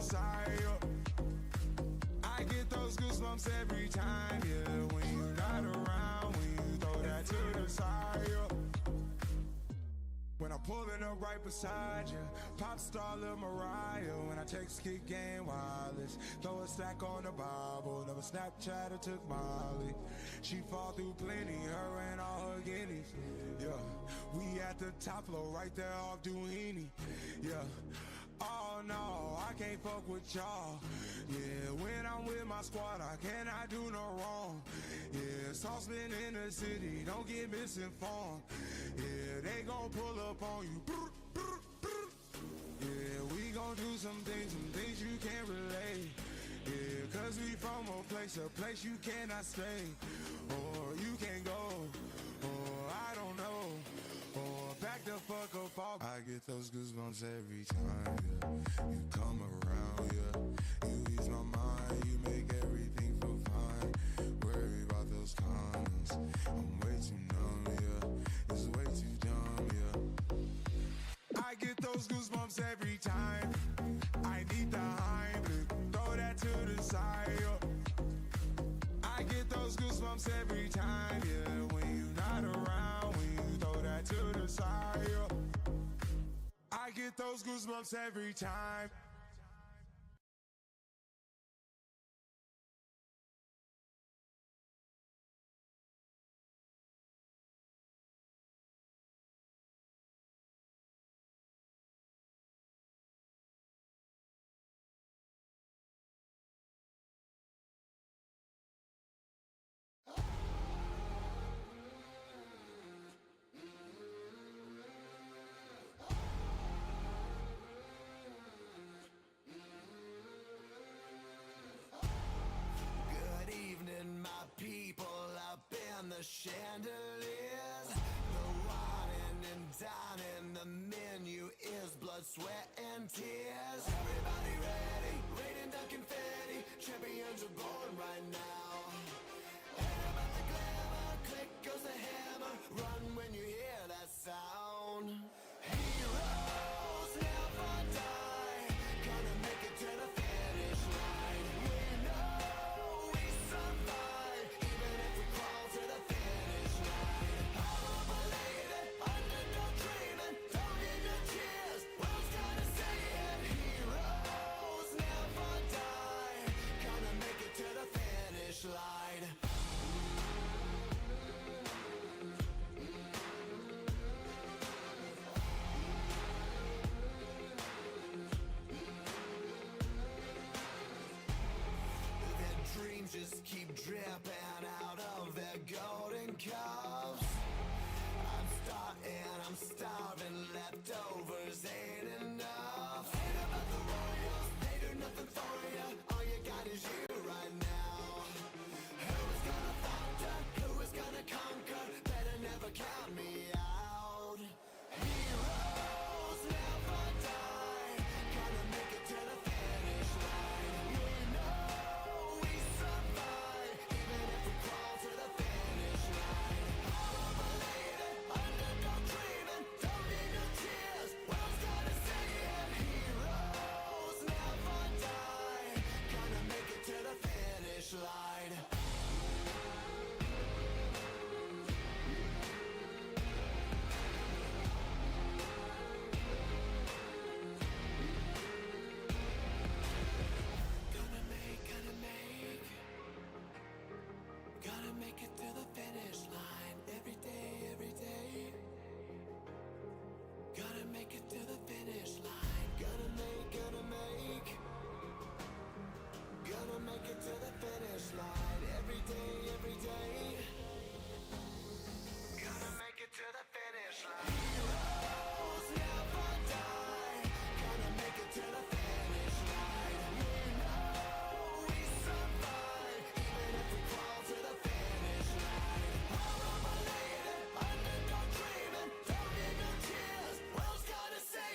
side, I get those goosebumps every time, yeah. When you're not around, when you throw that to the side, when I'm pulling up right beside you, pop star Lil Mariah. When I text kick game wireless, throw a stack on the Bible. Never Snapchat or took Molly. She fall through plenty, her and all her guineas. Yeah, we at the top floor, right there off Duini. Yeah, oh no, I can't fuck with y'all. Yeah, when I'm with my squad, I cannot do no wrong. Yeah, saucepan in the city, don't get misinformed. Yeah, they gon' pull up on you. Yeah, we gon' do some things you can't relate. Yeah, cause we from a place you cannot stay. Or you can't go, or I don't know. Or back the fuck up off. I get those goosebumps every time, yeah. You come around, yeah. You ease my mind, you make everything feel fine. Worry about those comments, I'm way too numb, yeah. It's way too dumb, yeah. I get those goosebumps every time. I need the Heimlich, throw that to the side, yeah. I get those goosebumps every time, yeah. When you're not around, when you throw that to the side, yeah. I get those goosebumps every time. People up in the chandeliers, the wine and dining, the menu is blood, sweat, and tears. Everybody ready, raining down confetti, champions are born right now. Ain't about the glamour, click goes the hammer, run when you hear that sound. Heroes never die, gonna make it to the finish line. We know we survive, even if we crawl to the finish line. All believe it, underdog dreaming, don't need no cheers, world's gonna say it. Heroes never die, gonna make it to the finish line. Dreams just keep dripping out of their golden cups. I'm starving, leftovers ain't enough. Ain't about the royals, they do nothing for you. All you got is you right now. Who is gonna falter? Who is gonna conquer? Better never count me out. Heroes never die, gonna make it to the finish line. We know we survive, even if we crawl to the finish line. All believe it, underdog dreaming, don't need no cheers, world's gonna say it. Heroes never die, gonna make it to the finish line. Gotta make it to the finish line every day, every day. Gotta make it to the finish line. Gotta make it to the finish line every day, every day. Gotta make it to the finish line. Heroes never die. Gotta make it to the finish line. We know we survive, even if we crawl to the finish line. All believe it, underdog dreaming, don't need no cheers, world's gonna say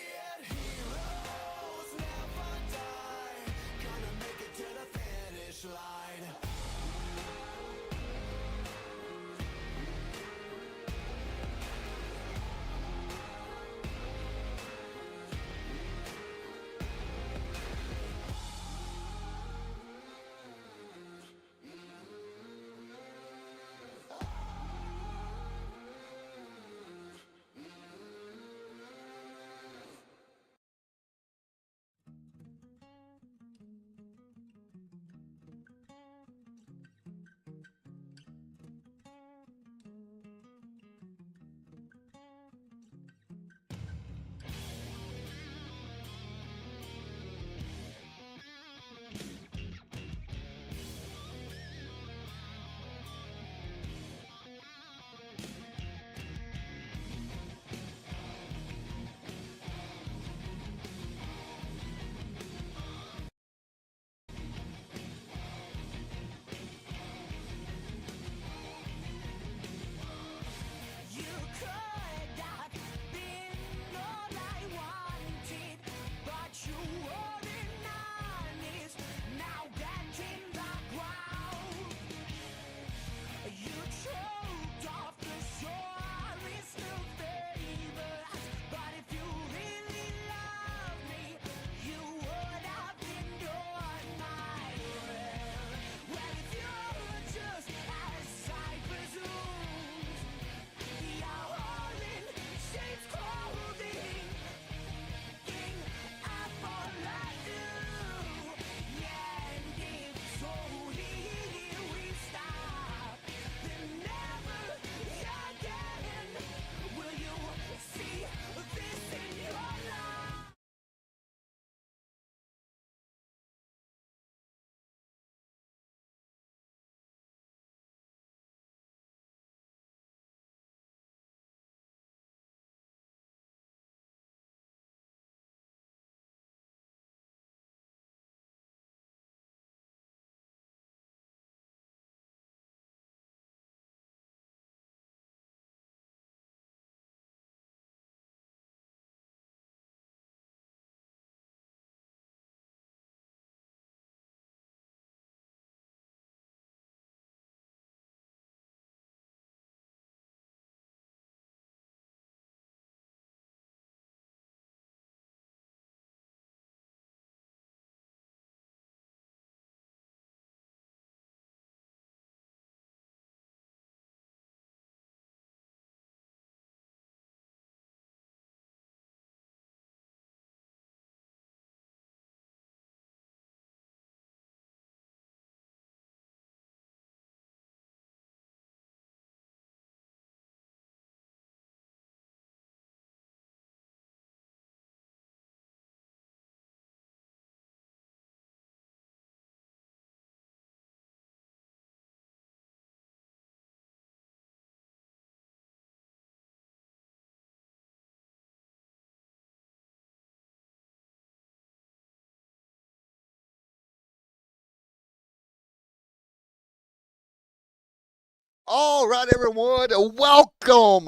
All right, everyone, welcome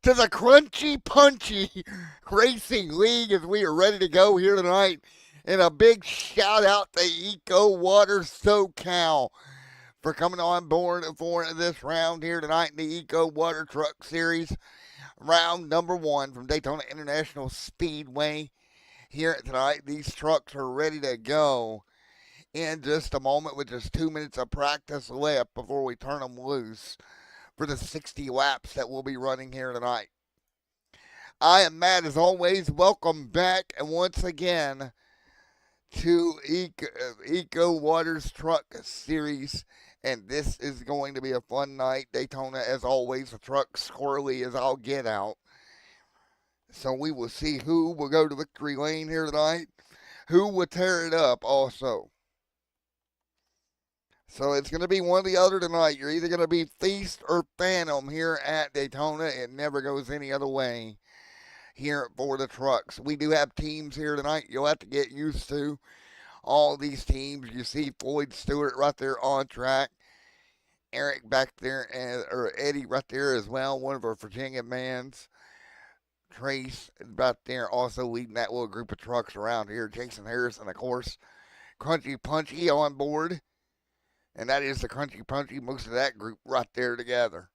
to the Crunchy Punchy Racing League as we are ready to go here tonight. And a big shout out to Eco Water SoCal for coming on board for this round here tonight in the Eco Water Truck Series, round number one from Daytona International Speedway. Here tonight, these trucks are ready to go in just a moment with just 2 minutes of practice left before we turn them loose for the 60 laps that we'll be running here tonight. I am Matt as always. Welcome back and once again to Eco Waters Truck Series. And this is going to be a fun night. Daytona, as always, the truck squirrely as I'll get out. So we will see who will go to victory lane here tonight, who will tear it up also. So it's going to be one or the other tonight. You're either going to be Feast or Phantom here at Daytona. It never goes any other way here for the trucks. We do have teams here tonight you'll have to get used to. All these teams. You see Floyd Stewart right there on track. Eric back there, or Eddie right there as well, one of our Virginia mans. Trace right there also leading that little group of trucks around here. Jason Harrison, of course. Crunchy Punchy on board. And that is the Crunchy Punchy, most of that group right there together.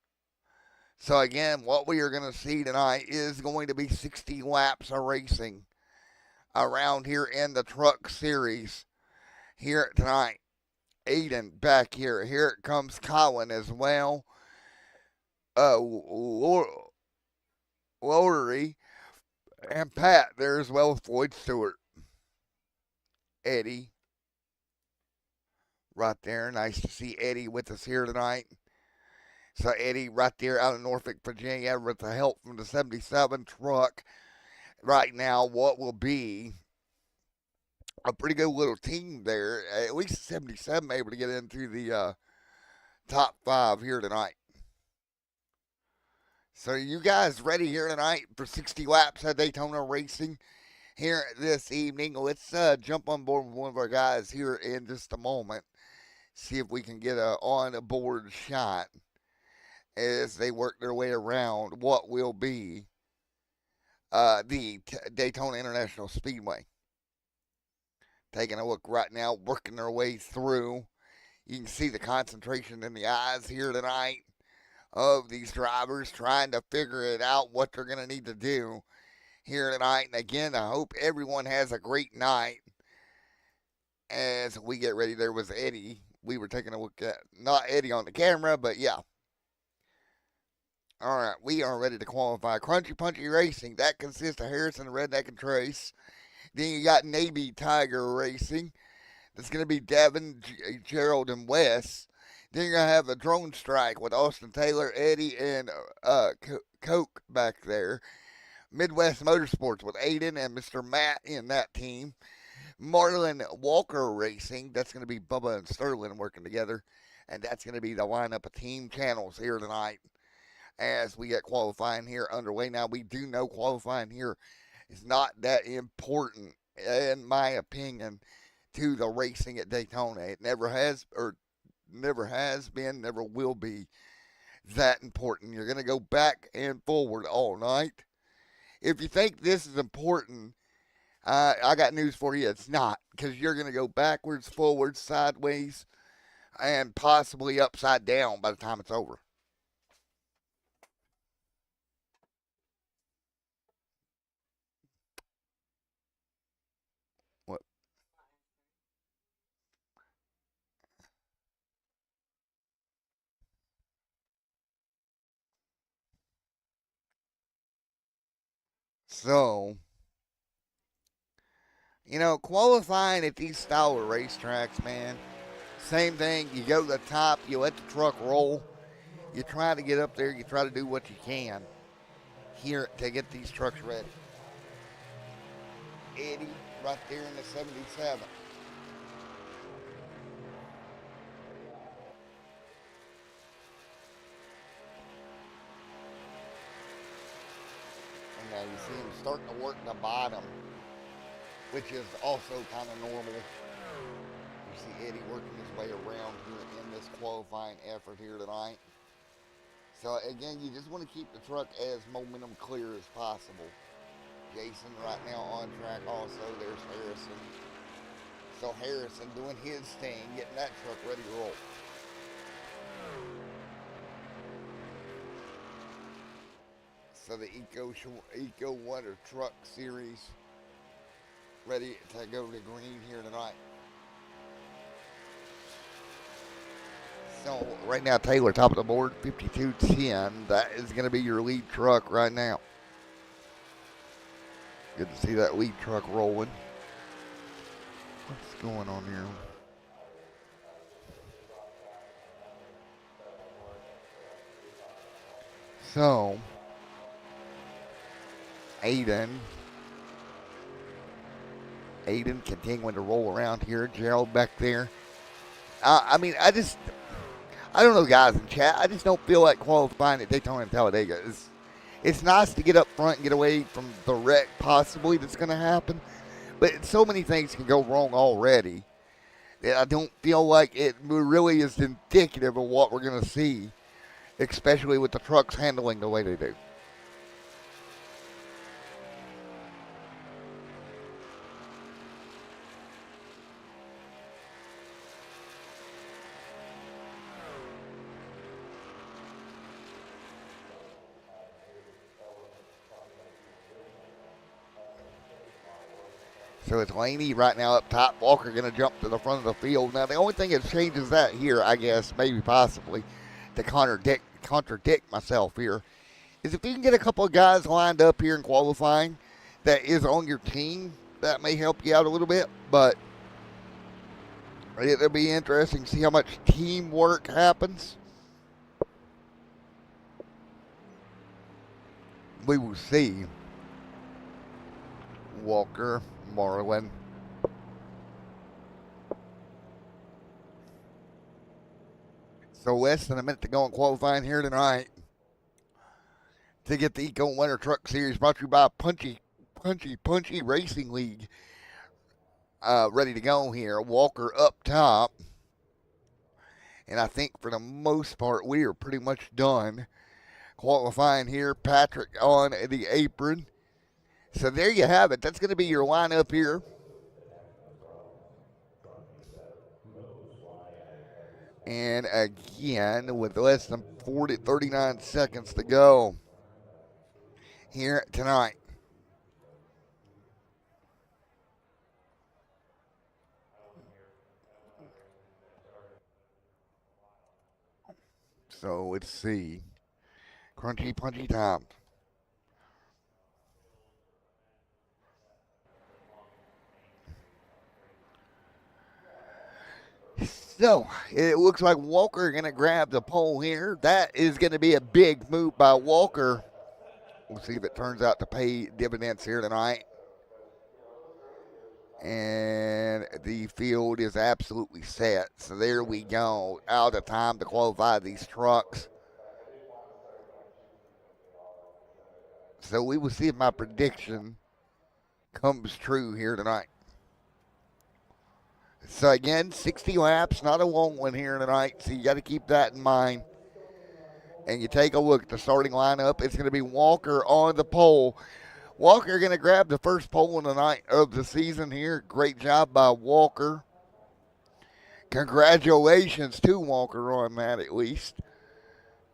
So again, what we are going to see tonight is going to be 60 laps of racing around here in the truck series here tonight. Aiden back here. Here it comes Colin as well. Lowry and Pat there as well as Floyd Stewart. Eddie right there. Nice to see Eddie with us here tonight. So Eddie right there out of Norfolk, Virginia with the help from the 77 truck. Right now, what will be a pretty good little team there. At least 77 able to get into the top five here tonight. So you guys ready here tonight for 60 laps at Daytona Racing here this evening? Let's jump on board with one of our guys here in just a moment. See if we can get a on-board shot as they work their way around what will be the Daytona International Speedway. Taking a look right now, working their way through. You can see the concentration in the eyes here tonight of these drivers trying to figure it out what they're going to need to do here tonight. And again, I hope everyone has a great night as we get ready. There was Eddie. We were taking a look at, not Eddie on the camera, but yeah. All right, we are ready to qualify. Crunchy Punchy Racing, that consists of Harrison, Redneck, and Trace. Then you got Navy Tiger Racing. That's going to be Devin, Gerald, and Wes. Then you're going to have a Drone Strike with Austin Taylor, Eddie, and Coke back there. Midwest Motorsports with Aiden and Mr. Matt in that team. Marlon Walker Racing, that's going to be Bubba and Sterling working together. And that's going to be the lineup of team channels here tonight as we get qualifying here underway. Now, we do know qualifying here is not that important, in my opinion, to the racing at Daytona. It never has, or never has been, never will be that important. You're going to go back and forward all night. If you think this is important, I got news for you. It's not, because you're going to go backwards, forwards, sideways, and possibly upside down by the time it's over. What? So, qualifying at these style of racetracks, man, same thing. You go to the top, you let the truck roll, you try to get up there, you try to do what you can here to get these trucks ready. Eddie right there in the 77. And now you see him starting to work the bottom, which is also kind of normal. You see Eddie working his way around here in this qualifying effort here tonight. So again, you just want to keep the truck as momentum clear as possible. Jason right now on track also. There's Harrison. So Harrison doing his thing, getting that truck ready to roll. So the Eco Wonder Truck Series ready to go to green here tonight. So right now Taylor top of the board, 52-10. That is going to be your lead truck right now. Good to see that lead truck rolling. What's going on here? So Aiden continuing to roll around here. Gerald back there. I mean, I don't know, guys in chat. I just don't feel like qualifying at Daytona and Talladega. It's nice to get up front and get away from the wreck possibly that's going to happen, but so many things can go wrong already that I don't feel like it really is indicative of what we're going to see, especially with the trucks handling the way they do. So it's Laney right now up top. Walker going to jump to the front of the field. Now, the only thing that changes that here, I guess, maybe possibly, to contradict myself here, is if you can get a couple of guys lined up here in qualifying that is on your team, that may help you out a little bit. But it'll be interesting to see how much teamwork happens. We will see. Walker, Marlin. So less than a minute to go in qualifying here tonight to get the Eco Winter Truck Series brought to you by Punchy Racing League. Ready to go here. Walker up top. And I think for the most part we are pretty much done qualifying here. Patrick on the apron. So there you have it. That's going to be your lineup here. And again, with less than 39 seconds to go here tonight. So let's see. Crunchy, punchy time. So it looks like Walker going to grab the pole here. That is going to be a big move by Walker. We'll see if it turns out to pay dividends here tonight. And the field is absolutely set. So there we go. Out of time to qualify these trucks. So we will see if my prediction comes true here tonight. So again, 60 laps, not a long one here tonight. So you got to keep that in mind. And you take a look at the starting lineup. It's going to be Walker on the pole. Walker going to grab the first pole in the night of the season here. Great job by Walker. Congratulations to Walker on that at least.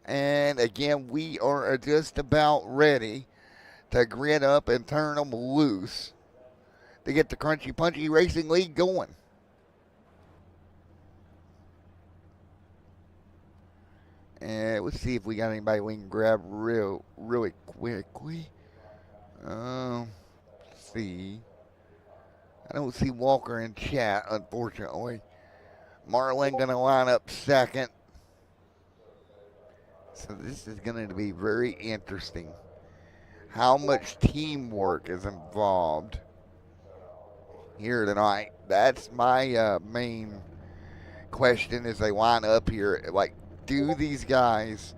And again, we are just about ready to grit up and turn them loose to get the Crunchy Punchy Racing League going. And let's see if we got anybody we can grab really quickly. Let's see. I don't see Walker in chat, unfortunately. Marlin going to line up second. So this is going to be very interesting. How much teamwork is involved here tonight? That's my main question as they line up here. Like, do these guys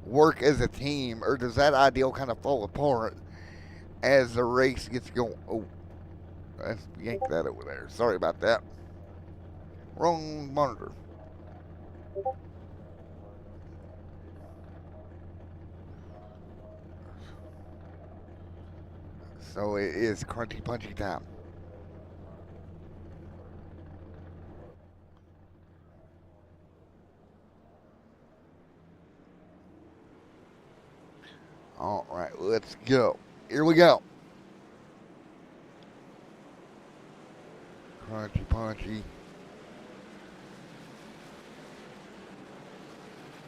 work as a team, or does that ideal kind of fall apart as the race gets going? Oh, let's yank that over there. Sorry about that. Wrong monitor. So it is crunchy punchy time. All right, let's go. Here we go. Crunchy punchy.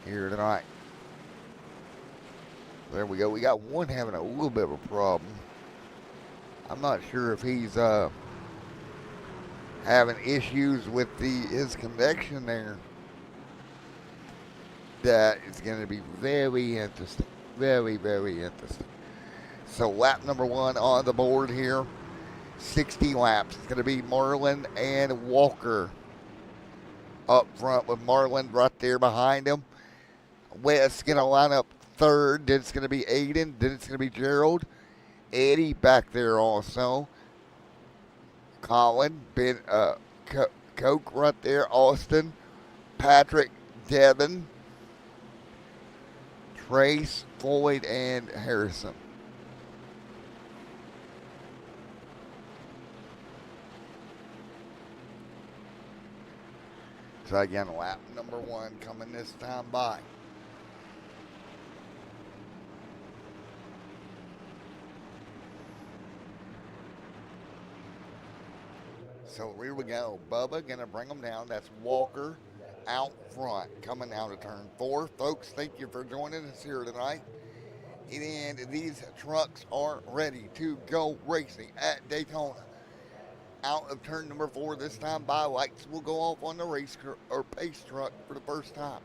Here tonight. There we go. We got one having a little bit of a problem. I'm not sure if he's having issues with his connection there. That is going to be very interesting. Very, very interesting. So lap number 1 on the board here. 60 laps. It's going to be Marlin and Walker up front with Marlin right there behind him. Wes going to line up third. Then it's going to be Aiden. Then it's going to be Gerald. Eddie back there also. Colin, Ben, Coke right there. Austin, Patrick, Devin, Trace, Floyd, and Harrison. So again, lap number 1 coming this time by. So here we go. Bubba gonna bring them down. That's Walker out front coming out of turn 4. Folks, thank you for joining us here tonight. And these trucks are ready to go racing at Daytona. Out of turn number 4 this time by. Lights will go off on the race or pace truck for the first time.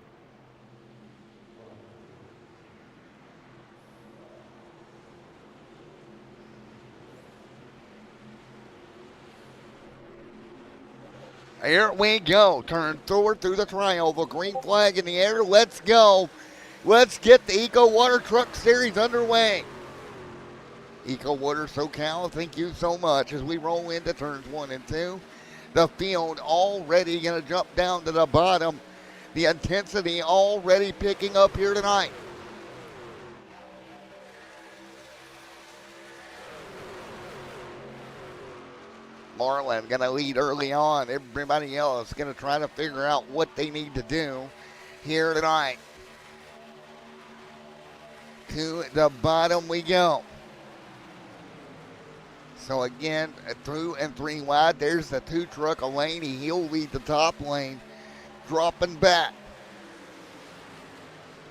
Here we go. Turn 4 through the triangle. Green flag in the air. Let's go. Let's get the Eco Water Truck Series underway. Eco Water SoCal, thank you so much as we roll into turns 1 and 2. The field already going to jump down to the bottom. The intensity already picking up here tonight. Marlin going to lead early on. Everybody else going to try to figure out what they need to do here tonight. To the bottom we go. So again, 2 and 3 wide. There's the 2 truck of Laney. He'll lead the top lane. Dropping back.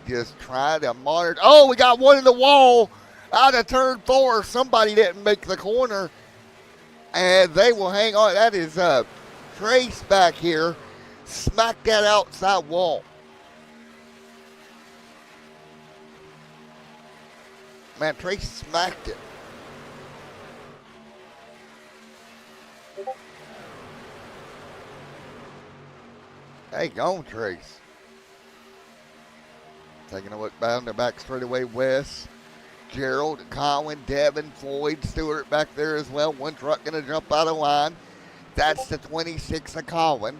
Just try to monitor. Oh, we got one in the wall out of turn 4. Somebody didn't make the corner. And they will hang on. That is Trace back here. Smack that outside wall. Man, Trace smacked it. Hey, go, Trace. Taking a look down the back straightaway west. Gerald, Colin, Devin, Floyd, Stewart back there as well. One truck going to jump out of line. That's the 26 of Colin.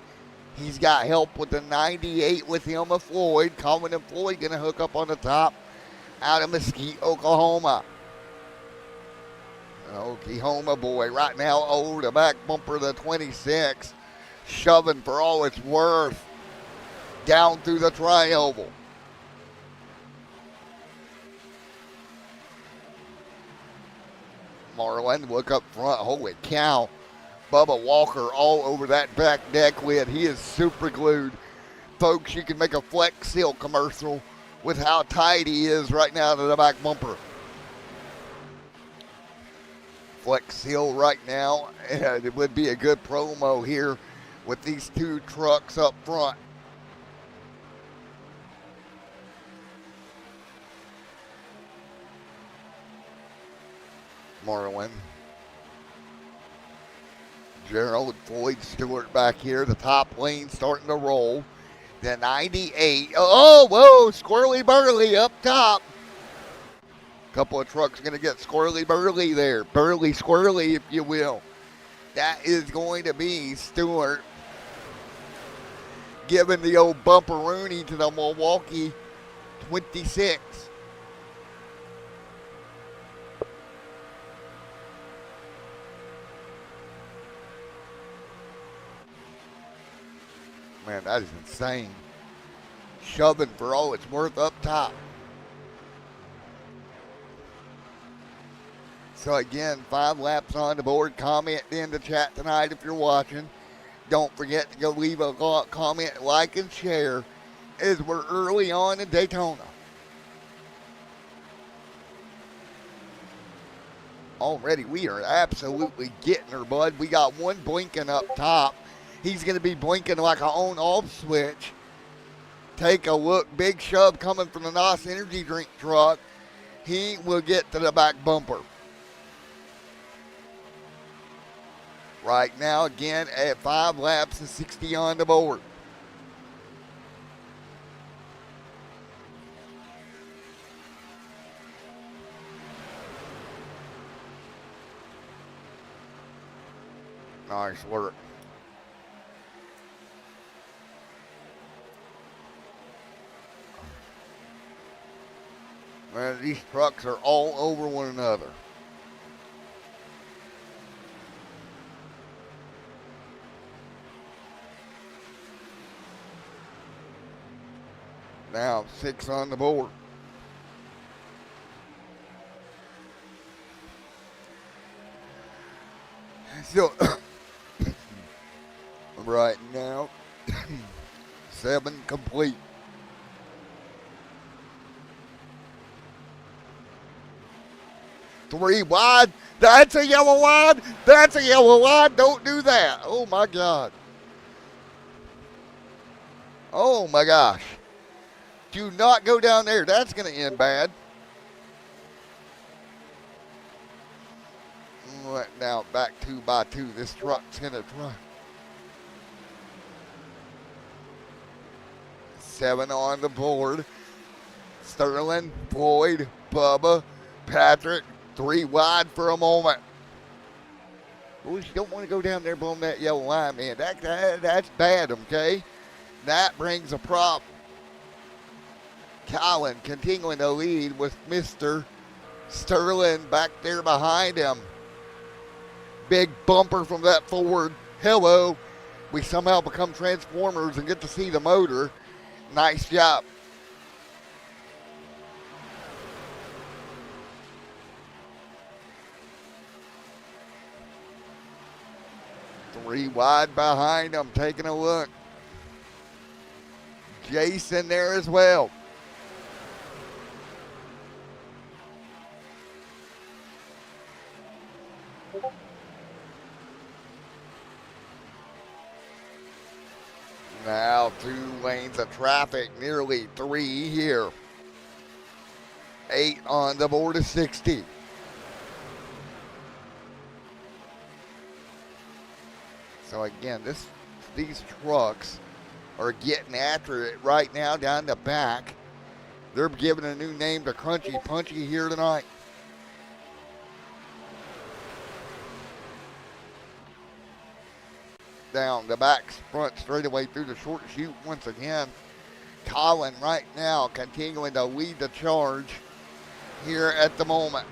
He's got help with the 98 with him of Floyd. Colin and Floyd going to hook up on the top out of Mesquite, Oklahoma. Oklahoma boy right now over the back bumper of the 26. Shoving for all it's worth down through the tri-oval. Marlin, look up front. Holy cow. Bubba Walker all over that back deck lid. He is super glued. Folks, you can make a Flex Seal commercial with how tight he is right now to the back bumper. Flex Seal right now. And it would be a good promo here with these 2 trucks up front. Marlin. Gerald, Floyd, Stewart back here. The top lane starting to roll. The 98. Oh, whoa, squirrely burly up top. Couple of trucks going to get squirrely burly there. Burly squirrely, if you will. That is going to be Stewart giving the old bumperoonie to the Milwaukee 26. Man, that is insane. Shoving for all it's worth up top. So again, 5 laps on the board. Comment in the chat tonight if you're watching. Don't forget to go leave a comment, like, and share as we're early on in Daytona. Already we are absolutely getting her, bud. We got one blinking up top. He's going to be blinking like an on-off switch. Take a look. Big shove coming from the NOS energy drink truck. He will get to the back bumper. Right now, again, at 5 laps and 60 on the board. Nice work. Man, these trucks are all over one another. Now 6 on the board. So right now, 7 complete. Three wide. That's a yellow line. That's a yellow line. Don't do that. Oh, my God. Oh, my gosh. Do not go down there. That's going to end bad. Now back 2 by 2. This truck's going to try. 7 on the board. Sterling, Floyd, Bubba, Patrick. 3 wide for a moment. Well, you don't want to go down there blowing that yellow line, man. That's bad, okay? That brings a problem. Colin continuing to lead with Mr. Sterling back there behind him. Big bumper from that forward. Hello. We somehow become Transformers and get to see the motor. Nice job. Three wide behind him, taking a look. Jason there as well. Now 2 lanes of traffic, nearly 3 here. 8 on the board of 60. So again, these trucks are getting after it right now down the back. They're giving a new name to Punchy here tonight. Down the back front straightaway through the short chute once again. Colin right now continuing to lead the charge here at the moment.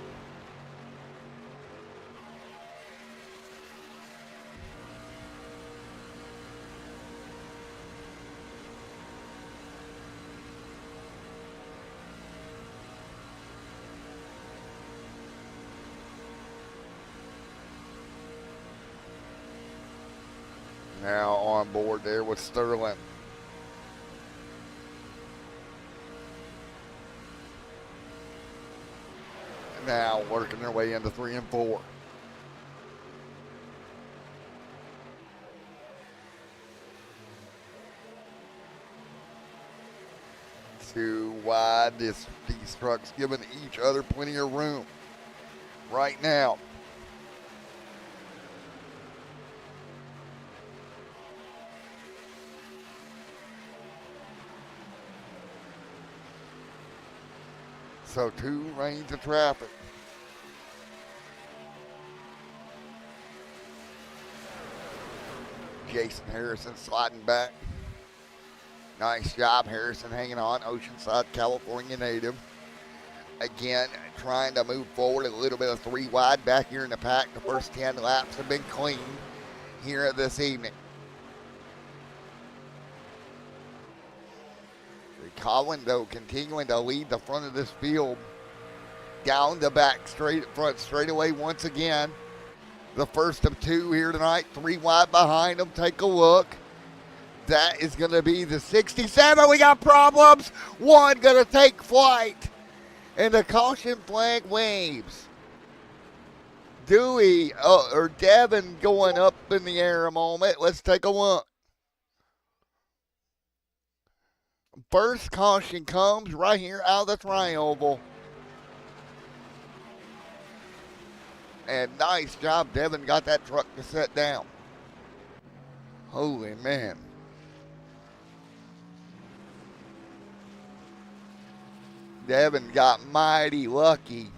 Now on board there with Sterling. Now working their way into 3 and 4. Too wide. These trucks giving each other plenty of room right now. So 2 lanes of traffic. Jason Harrison sliding back. Nice job, Harrison hanging on. Oceanside, California native. Again, trying to move forward. A little bit of 3 wide back here in the pack. The first 10 laps have been clean here this evening. Colin, though, continuing to lead the front of this field. Down the back front straightaway once again. The first of two here tonight. 3 wide behind him. Take a look. That is going to be the 67. We got problems. One going to take flight. And the caution flag waves. Dewey or Devin going up in the air a moment. Let's take a look. First caution comes right here out of the tri-oval. And nice job, Devin got that truck to set down. Holy man. Devin got mighty lucky.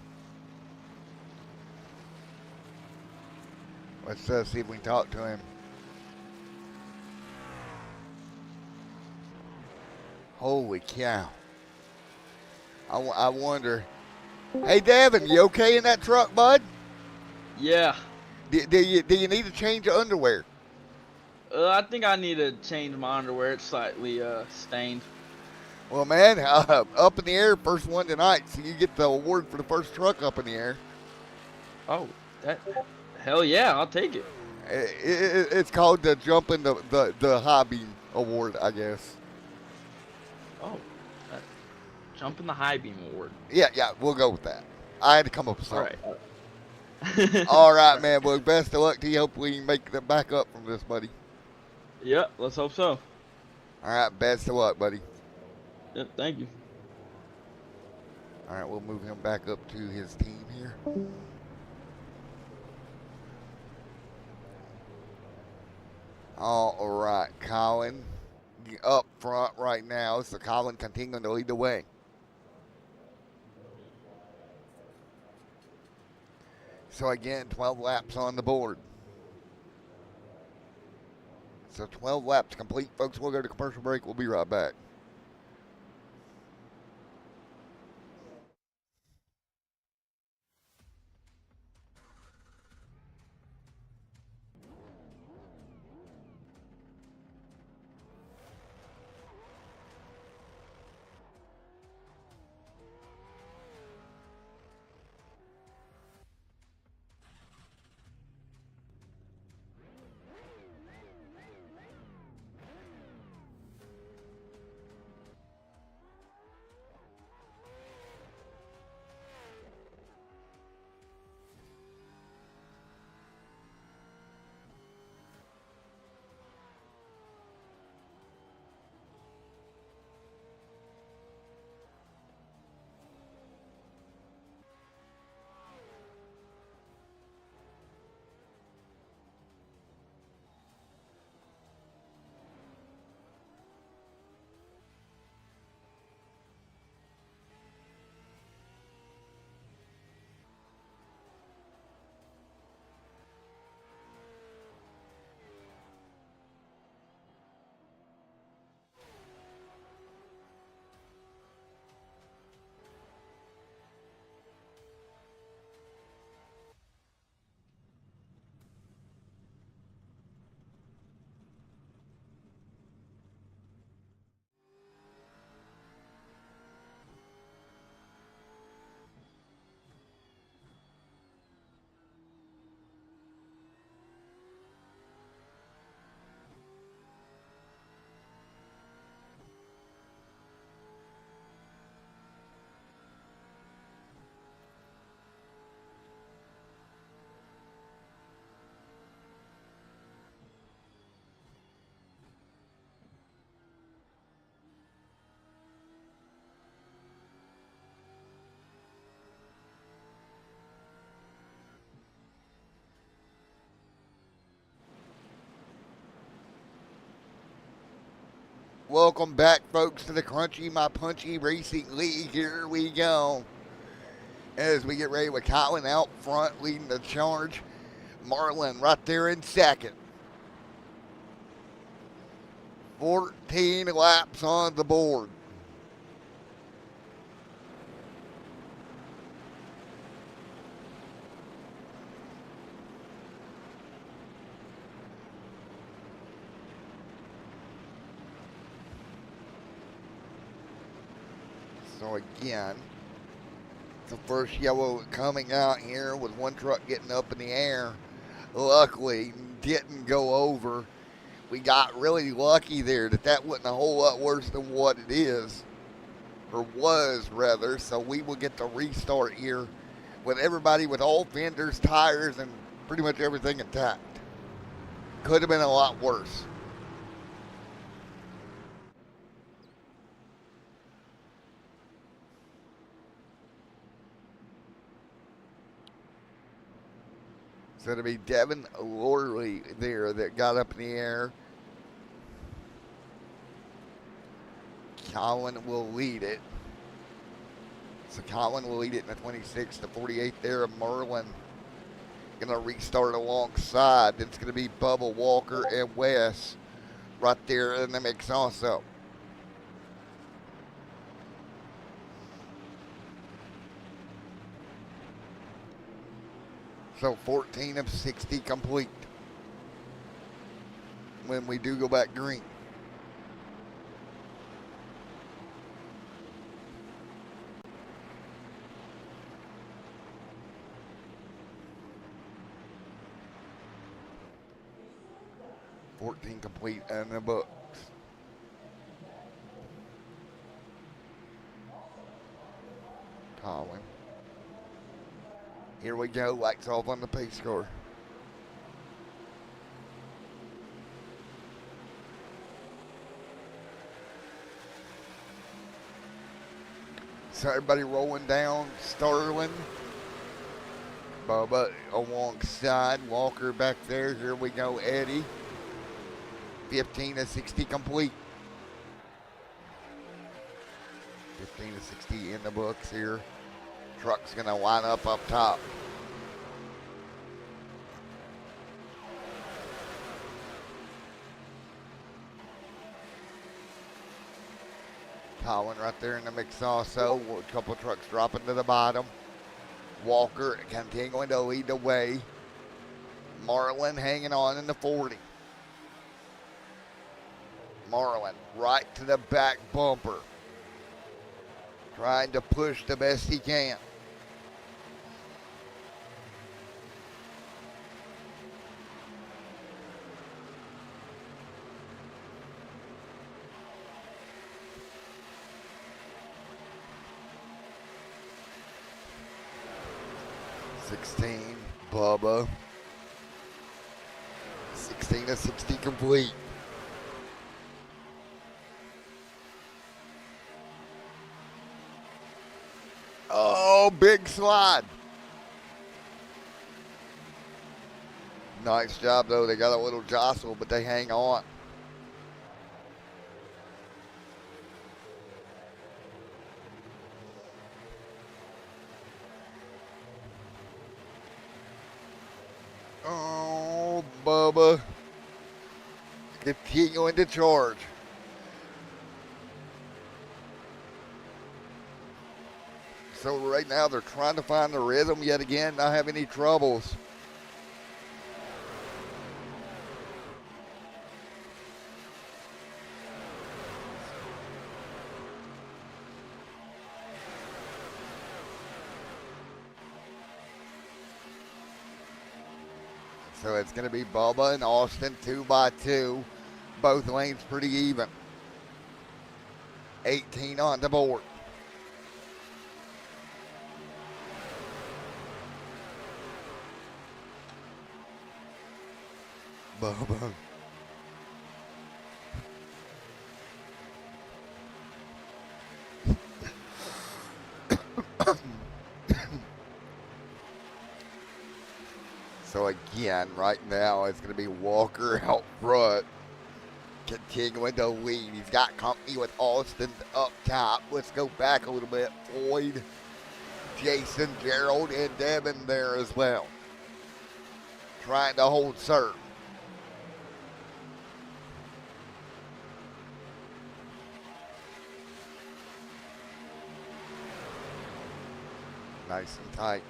Let's see if we can talk to him. Holy cow. I wonder. Hey, Devin, you okay in that truck, bud? Yeah. Do you need to change your underwear? I think I need to change my underwear. It's slightly stained. Well, man, up in the air, first one tonight, so you get the award for the first truck up in the air. Oh, hell yeah, I'll take it. It's called the Jumping the High Beam Award, I guess. Oh, Jumping the High Beam Award. Yeah, we'll go with that. I had to come up with something. All right. All right, man. Well, best of luck to you. Hope we can make the back up from this, buddy. Yeah, let's hope so. All right, best of luck, buddy. Yep, thank you. All right, we'll move him back up to his team here. All right, Colin up front right now. So Colin continuing to lead the way. So again, 12 laps on the board. So 12 laps complete, folks. We'll go to commercial break. We'll be right back. Welcome back, folks, to the Crunchy My Punchy Racing League. Here we go. As we get ready with Colin out front leading the charge. Marlin right there in second. 14 laps on the board. So again, the first yellow coming out here with one truck getting up in the air. Luckily, didn't go over. We got really lucky there that wasn't a whole lot worse than what it is, or was rather. So we will get to restart here with everybody with all fenders, tires, and pretty much everything intact. Could have been a lot worse. So it'll be Devin Lorley there that got up in the air. Colin will lead it. So Colin will lead it in the 26 to 48 there. Merlin going to restart alongside. It's going to be Bubba, Walker, and Wes right there in the mix also. So 14 of 60 complete when we do go back green. Complete in the books. Colin. Here we go. Lights off on the pace car. So everybody rolling down. Sterling. Bubba alongside. Walker back there. Here we go. Eddie. 15 to 60 complete. 15 to 60 in the books here. Truck's going to line up top. Colin right there in the mix also. A couple of trucks dropping to the bottom. Walker continuing to lead the way. Marlin hanging on in the 40. Marlin right to the back bumper. Trying to push the best he can. Bubba. 16 to 60 complete. Oh, big slide. Nice job, though. They got a little jostle, but they hang on. Oh, Bubba. Continuing to charge. So right now they're trying to find the rhythm yet again, not have any troubles. So it's going to be Bubba and Austin 2x2. Both lanes pretty even. 18 on the board. Bubba. So again, right now it's going to be Walker out front, continuing to lead. He's got company with Austin up top. Let's go back a little bit. Floyd, Jason, Gerald, and Devin there as well, trying to hold serve. Nice and tight.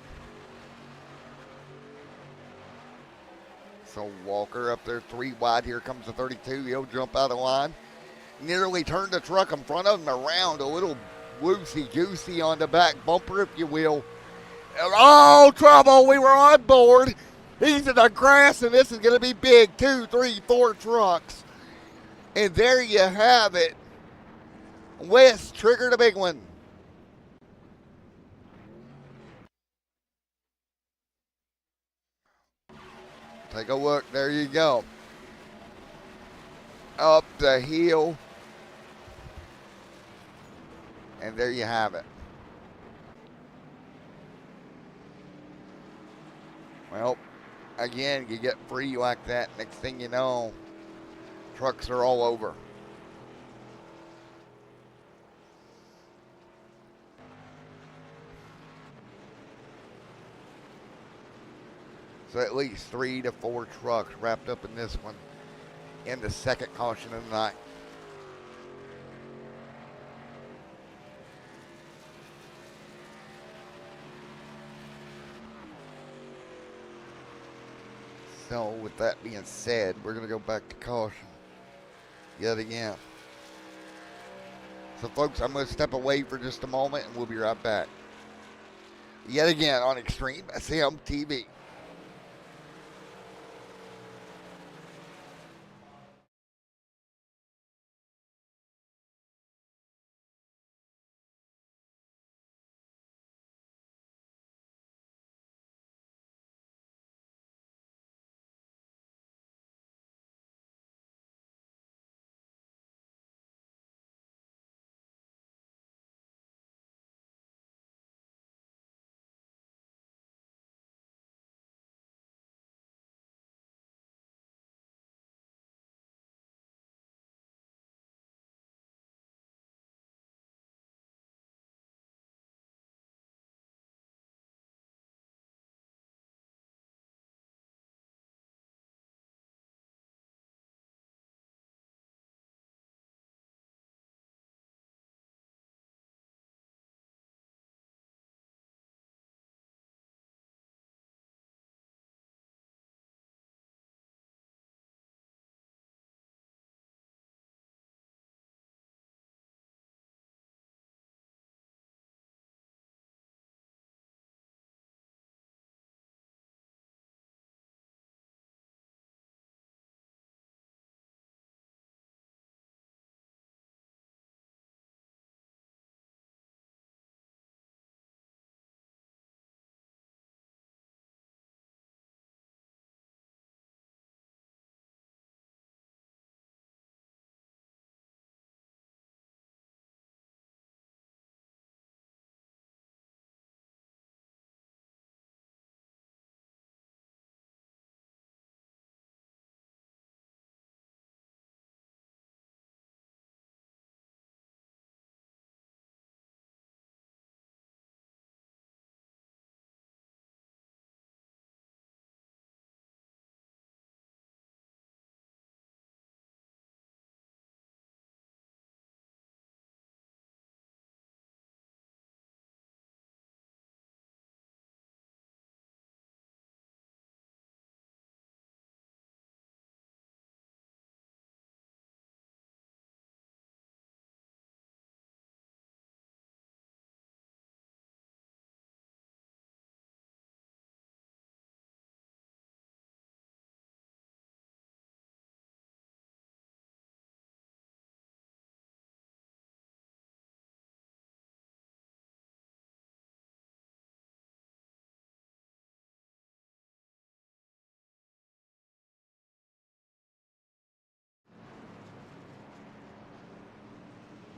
So Walker up there 3 wide. Here comes the 32. He'll jump out of line. Nearly turned the truck in front of him around a little Woosey Goosey on the back bumper, if you will. Oh, trouble. We were on board. He's in the grass, and this is going to be big. 2, 3, 4 trucks. And there you have it. West triggered a big one. Take a look. There you go. Up the hill. And there you have it. Well, again, you get free like that. Next thing you know, trucks are all over. So at least 3 to 4 trucks wrapped up in this one in the second caution of the night. So with that being said, we're going to go back to caution yet again. So folks, I'm going to step away for just a moment and we'll be right back. Yet again on Extreme SM TV.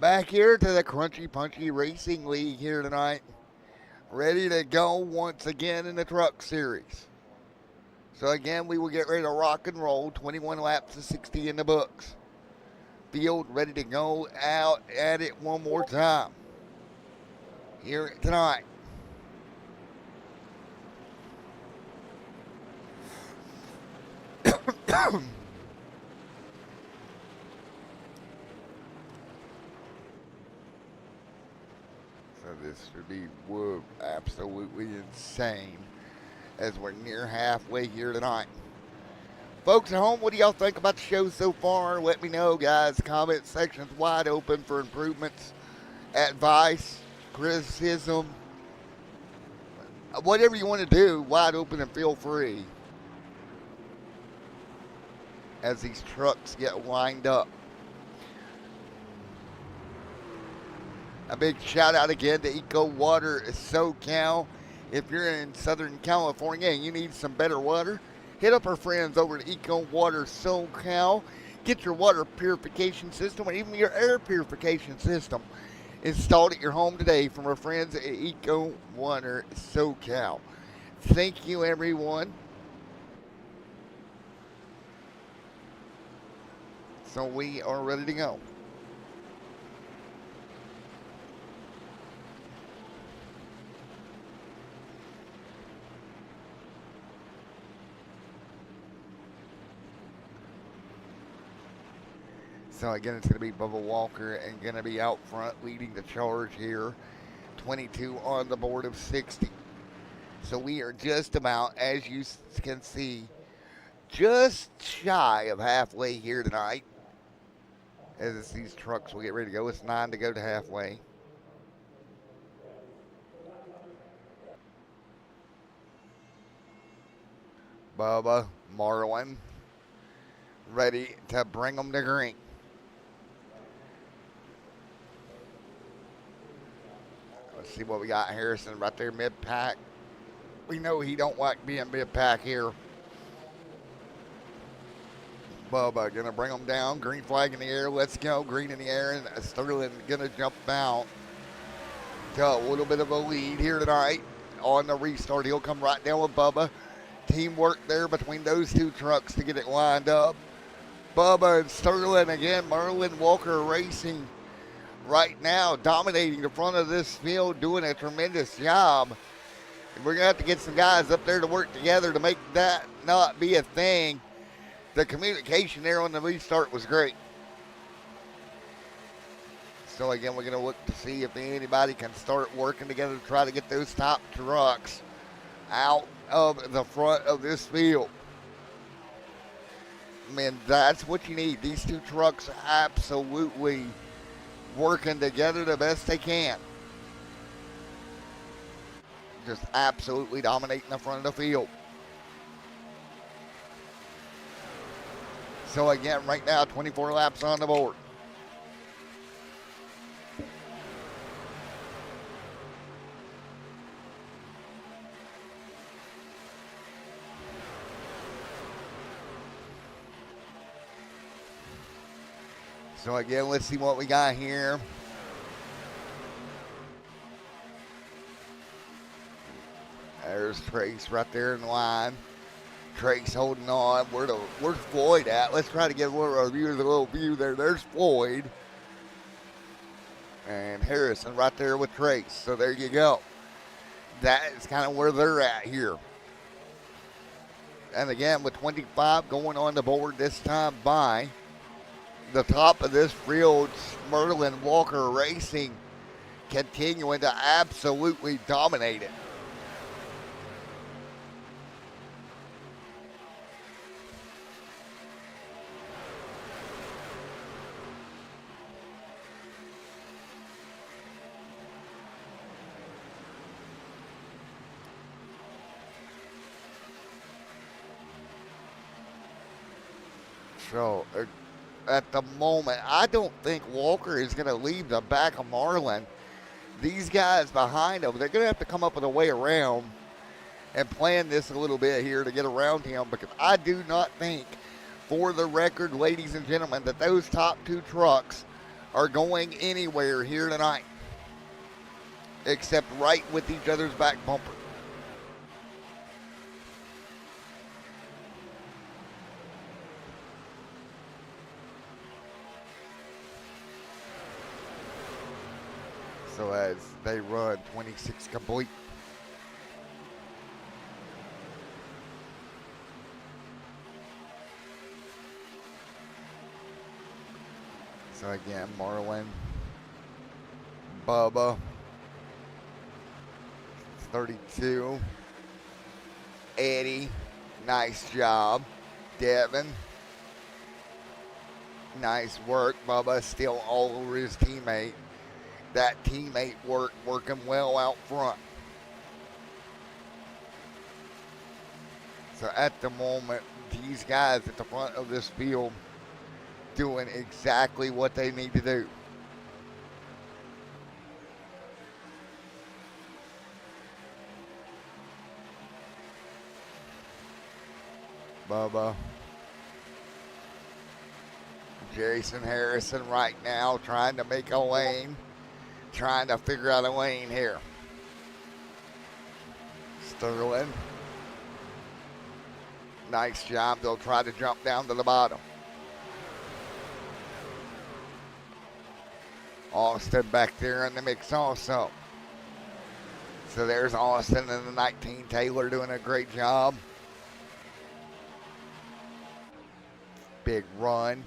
Back here to the Crunchy Punchy Racing League here tonight. Ready to go once again in the Truck Series. So again, we will get ready to rock and roll. 21 laps of 60 in the books. Field ready to go out at it one more time here tonight. So this should be absolutely insane as we're near halfway here tonight. Folks at home, what do y'all think about the show so far? Let me know, guys. Comment section's wide open for improvements advice, criticism, whatever you want to do, wide open and feel free as these trucks get lined up. A big shout out again to Eco Water SoCal. If you're in Southern California and you need some better water, hit up our friends over at Eco Water SoCal. Get your water purification system or even your air purification system installed at your home today from our friends at Eco Water SoCal. Thank you, everyone. So we are ready to go. So again, it's going to be Bubba Walker and going to be out front leading the charge here. 22 on the board of 60. So we are just about, as you can see, just shy of halfway here tonight. As these trucks will get ready to go. It's 9 to go to halfway. Bubba, Marlin, ready to bring them to green. Let's see what we got. Harrison right there mid-pack. We know he don't like being mid-pack here. Bubba gonna bring them down. Green flag in the air. Let's go. Green in the air, and Sterling gonna jump out to a little bit of a lead here tonight on the restart. He'll come right down with Bubba. Teamwork there between those two trucks to get it lined up. Bubba and Sterling again. Merlin Walker Racing right now dominating the front of this field, doing a tremendous job. And we're gonna have to get some guys up there to work together to make that not be a thing. The communication there on the restart was great. So again, we're going to look to see if anybody can start working together to try to get those top trucks out of the front of this field. Man, that's what you need. These two trucks absolutely working together the best they can. Just absolutely dominating the front of the field. So again, right now, 24 laps on the board. So again, let's see what we got here. There's Trace right there in the line. Trace holding on. Where's Floyd at? Let's try to get our viewers a little view there. There's Floyd. And Harrison right there with Trace. So there you go. That is kind of where they're at here. And again, with 25 going on the board this time by the top of this field, Merlin Walker Racing continuing to absolutely dominate it. So at the moment, I don't think Walker is going to leave the back of Marlin. These guys behind him, they're going to have to come up with a way around and plan this a little bit here to get around him, because I do not think, for the record, ladies and gentlemen, that those top two trucks are going anywhere here tonight except right with each other's back bumper. So as they run 26 complete. So again, Marlin, Bubba, 32, Eddie, nice job, Devin, nice work. Bubba still all over his teammate. that teammate working well out front. So at the moment, these guys at the front of this field doing exactly what they need to do. Bubba. Jason Harrison right now trying to make a lane, trying to figure out a lane here. Sterling. Nice job. They'll try to jump down to the bottom. Austin back there in the mix also. So there's Austin and the 19 Taylor doing a great job. Big run.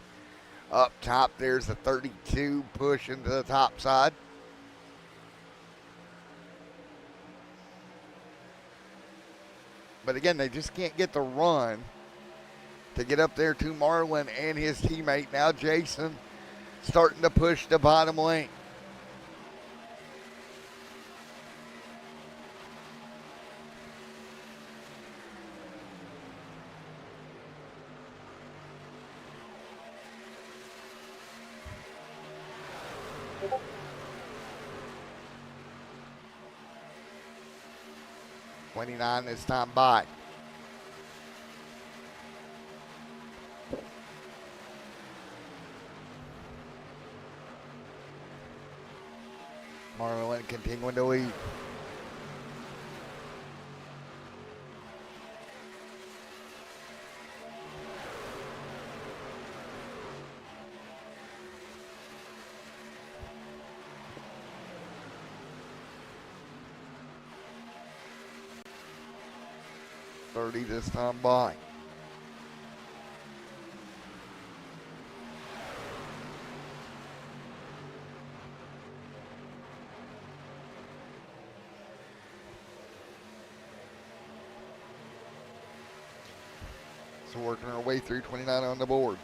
Up top, there's the 32 push into the top side. But again, they just can't get the run to get up there to Marlin and his teammate. Now Jason starting to push the bottom lane. '29 this time by. Marlin continuing to lead. .30 this time by. So working our way through 29 on the board.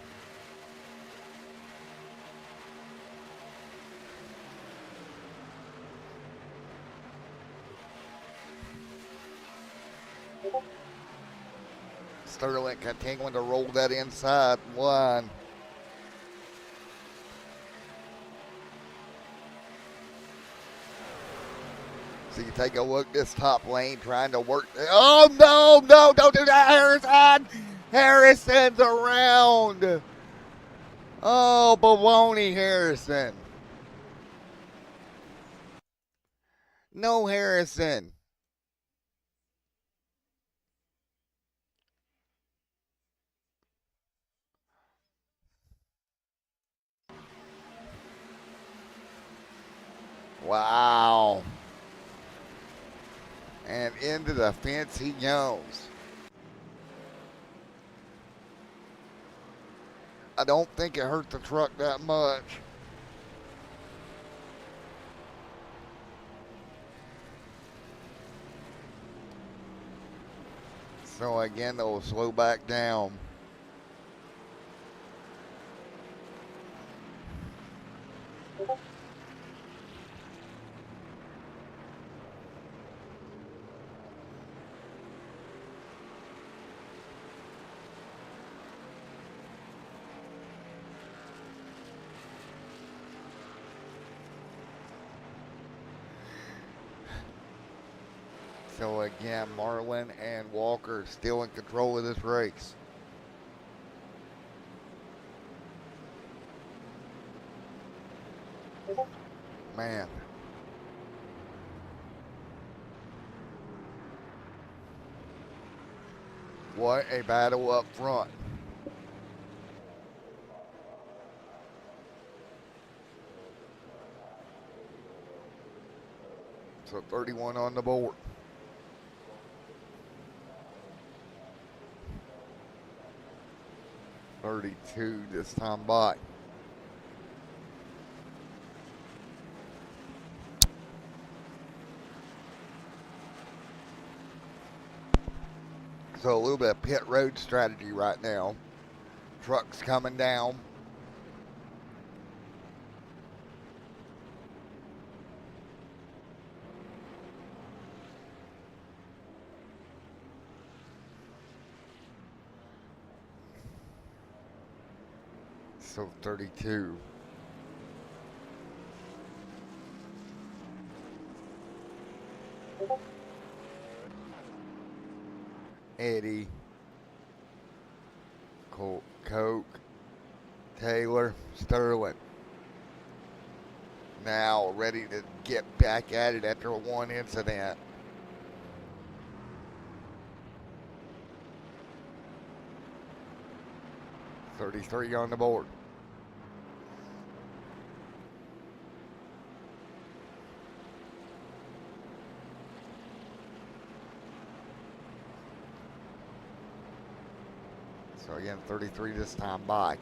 Sterling continuing to roll that inside line. So you take a look this top lane trying to work. Oh, no, don't do that, Harrison. Harrison's around. Oh, baloney, Harrison. No, Harrison. Wow. And into the fence he goes. I don't think it hurt the truck that much. So again, they'll slow back down. So again, Marlin and Walker still in control of this race. Man. What a battle up front. So 31 on the board. .32 this time by. So a little bit of pit road strategy right now. Trucks coming down. So 32. Eddie, Coke, Taylor, Sterling. Now ready to get back at it after one incident. .33 on the board. So again, 33 this time by.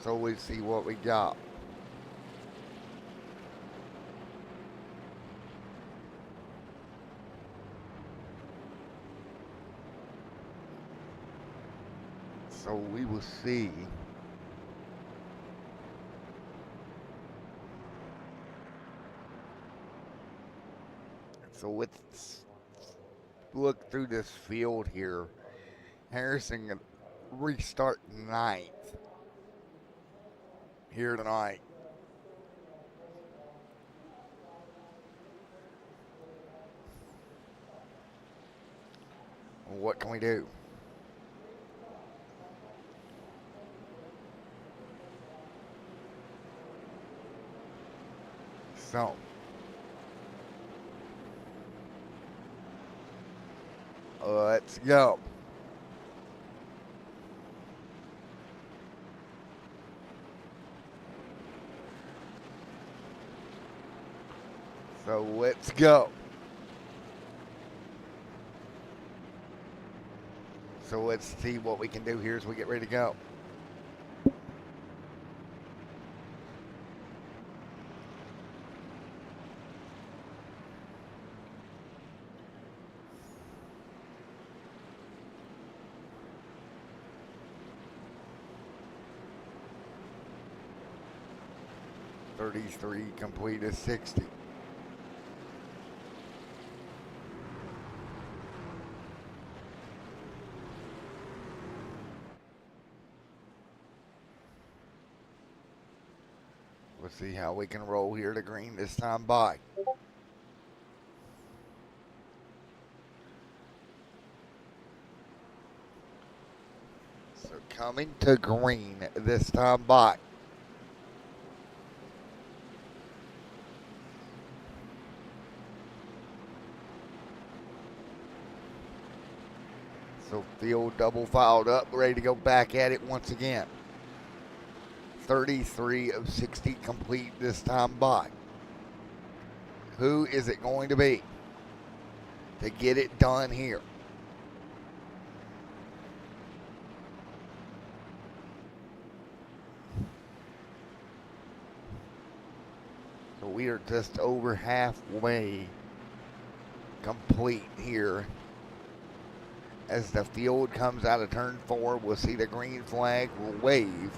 So we see what we got. So we will see. So let's look through this field here. Harrison can restart ninth here tonight. What can we do? So let's go. So let's go. So let's see what we can do here as we get ready to go. .33 complete is 60. Let's see how we can roll here to green this time by. So coming to green this time by. So field double filed up, ready to go back at it once again. 33 of 60 complete this time by. Who is it going to be to get it done here? So we are just over halfway complete here. As the field comes out of turn 4, we'll see the green flag will wave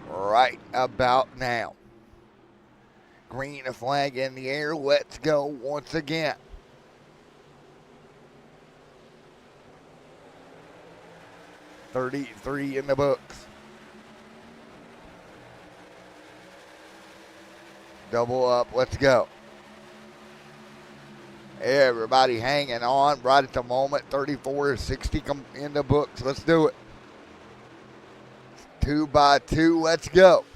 right about now. Green flag in the air. Let's go once again. .33 in the books. Double up. Let's go. Everybody hanging on right at the moment. 34 of 60 in the books. Let's do it. 2 by 2. Let's go.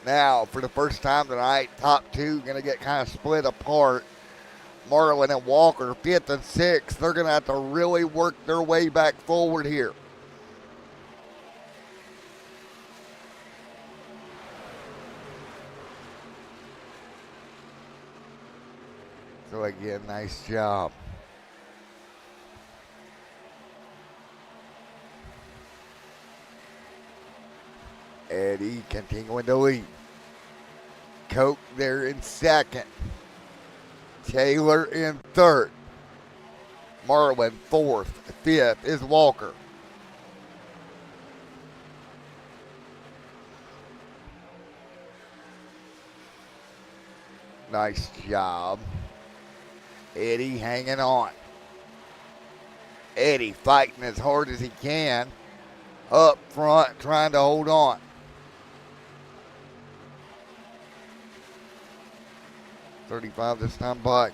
Now, for the first time tonight, top two going to get kind of split apart. Marlin and Walker, 5th and 6th. They're going to have to really work their way back forward here. So again, nice job. Eddie continuing to lead. Coke there in 2nd. Taylor in 3rd. Marlin 4th. 5th is Walker. Nice job. Eddie hanging on. Eddie fighting as hard as he can. Up front, trying to hold on. .35 this time by.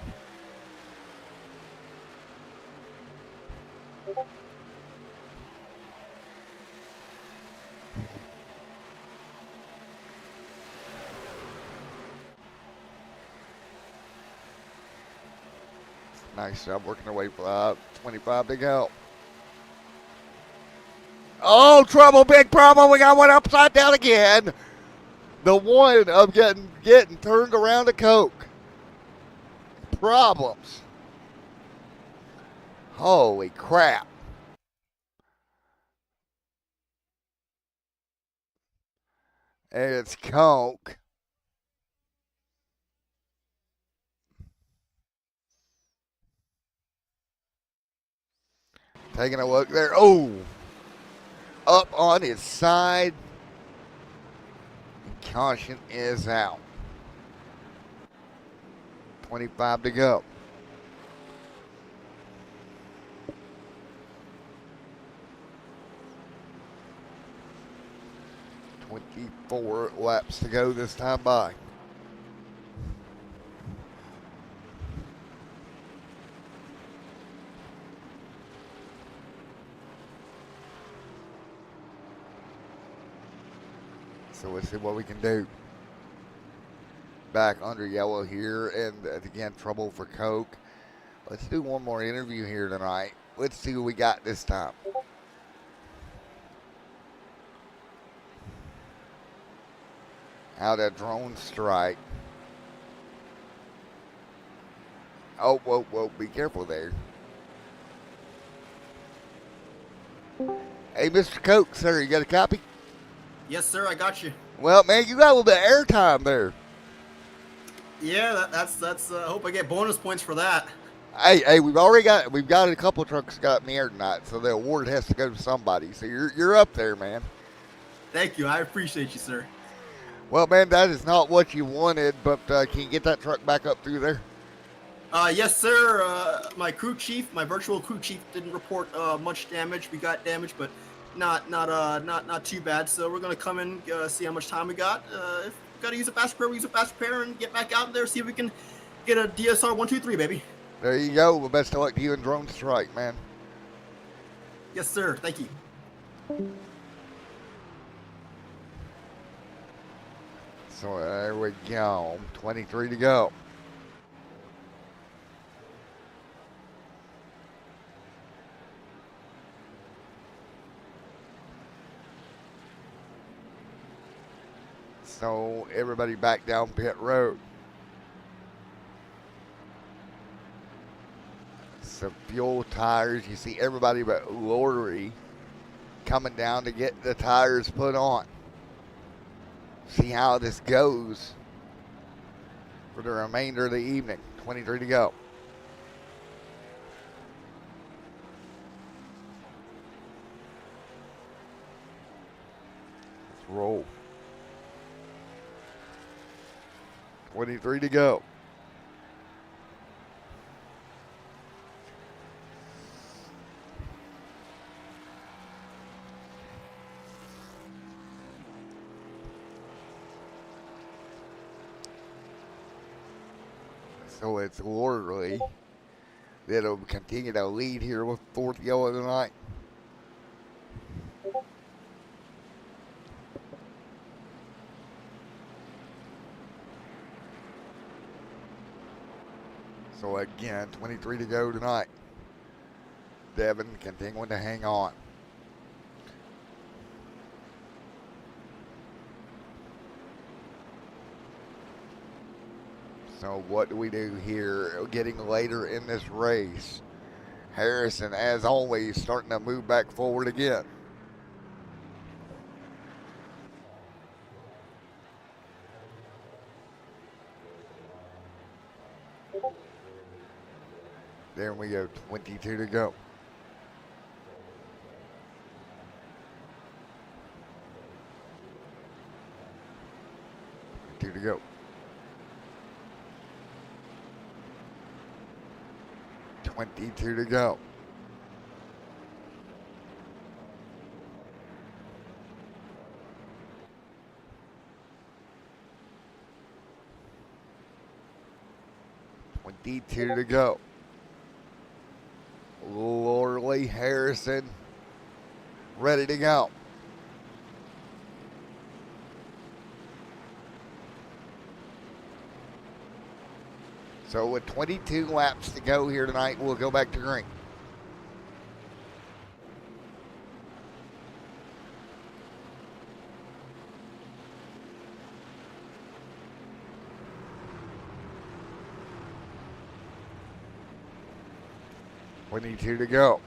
Nice job working their way for 25 to go. Oh, trouble, big problem. We got one upside down again. The one of getting turned around to Coke. Problems. Holy crap. It's Coke. Taking a look there. Oh, up on his side. And caution is out. 25 to go. .24 laps to go this time by. So let's see what we can do. Back under yellow here, and again, trouble for Coke. Let's do one more interview here tonight. Let's see what we got this time. Out of drone strike. Oh, whoa, whoa, be careful there. Hey, Mr. Coke, sir, you got a copy? Yes, sir, I got you. Well, man, you got a little bit of airtime there. Yeah, that's. I hope I get bonus points for that. Hey, we've got a couple trucks got in the air tonight, so the award has to go to somebody. So you're up there, man. Thank you. I appreciate you, sir. Well, man, that is not what you wanted, but can you get that truck back up through there? Yes, sir. My crew chief, my virtual crew chief, didn't report much damage. We got damage, but not too bad. So we're gonna come in, see how much time we got. If we gotta use a fast repair, we use a fast repair, and get back out there, see if we can get a DSR 123, baby. There you go. Well, best of luck to you and Drone Strike, man. Yes, sir. Thank you. So there we go. 23 to go. So everybody back down pit road. Some fuel, tires. You see everybody but Lori coming down to get the tires put on. See how this goes for the remainder of the evening. 23 to go. Let's roll. 23 to go. So it's Lorley that'll continue to lead here with fourth yellow tonight. So again, 23 to go tonight. Devin continuing to hang on. So what do we do here? Getting later in this race. Harrison, as always, starting to move back forward again. There we go, 22 to go. To go. 22 to go. .22 to go. Lorley Harrison ready to go. So with 22 laps to go here tonight, we'll go back to green. .22 to go.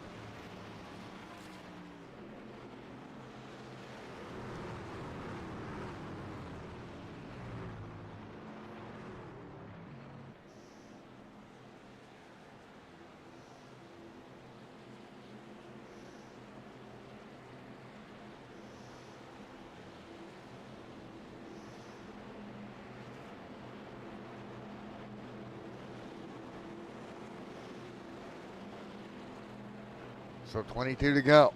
So 22 to go.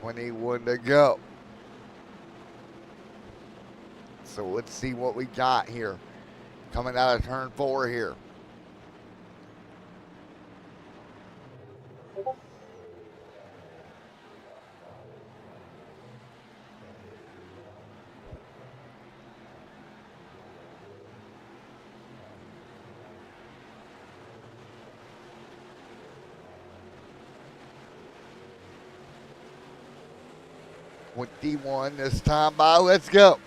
.21 to go. So let's see what we got here. Coming out of turn 4 here. .21 this time by. Let's go.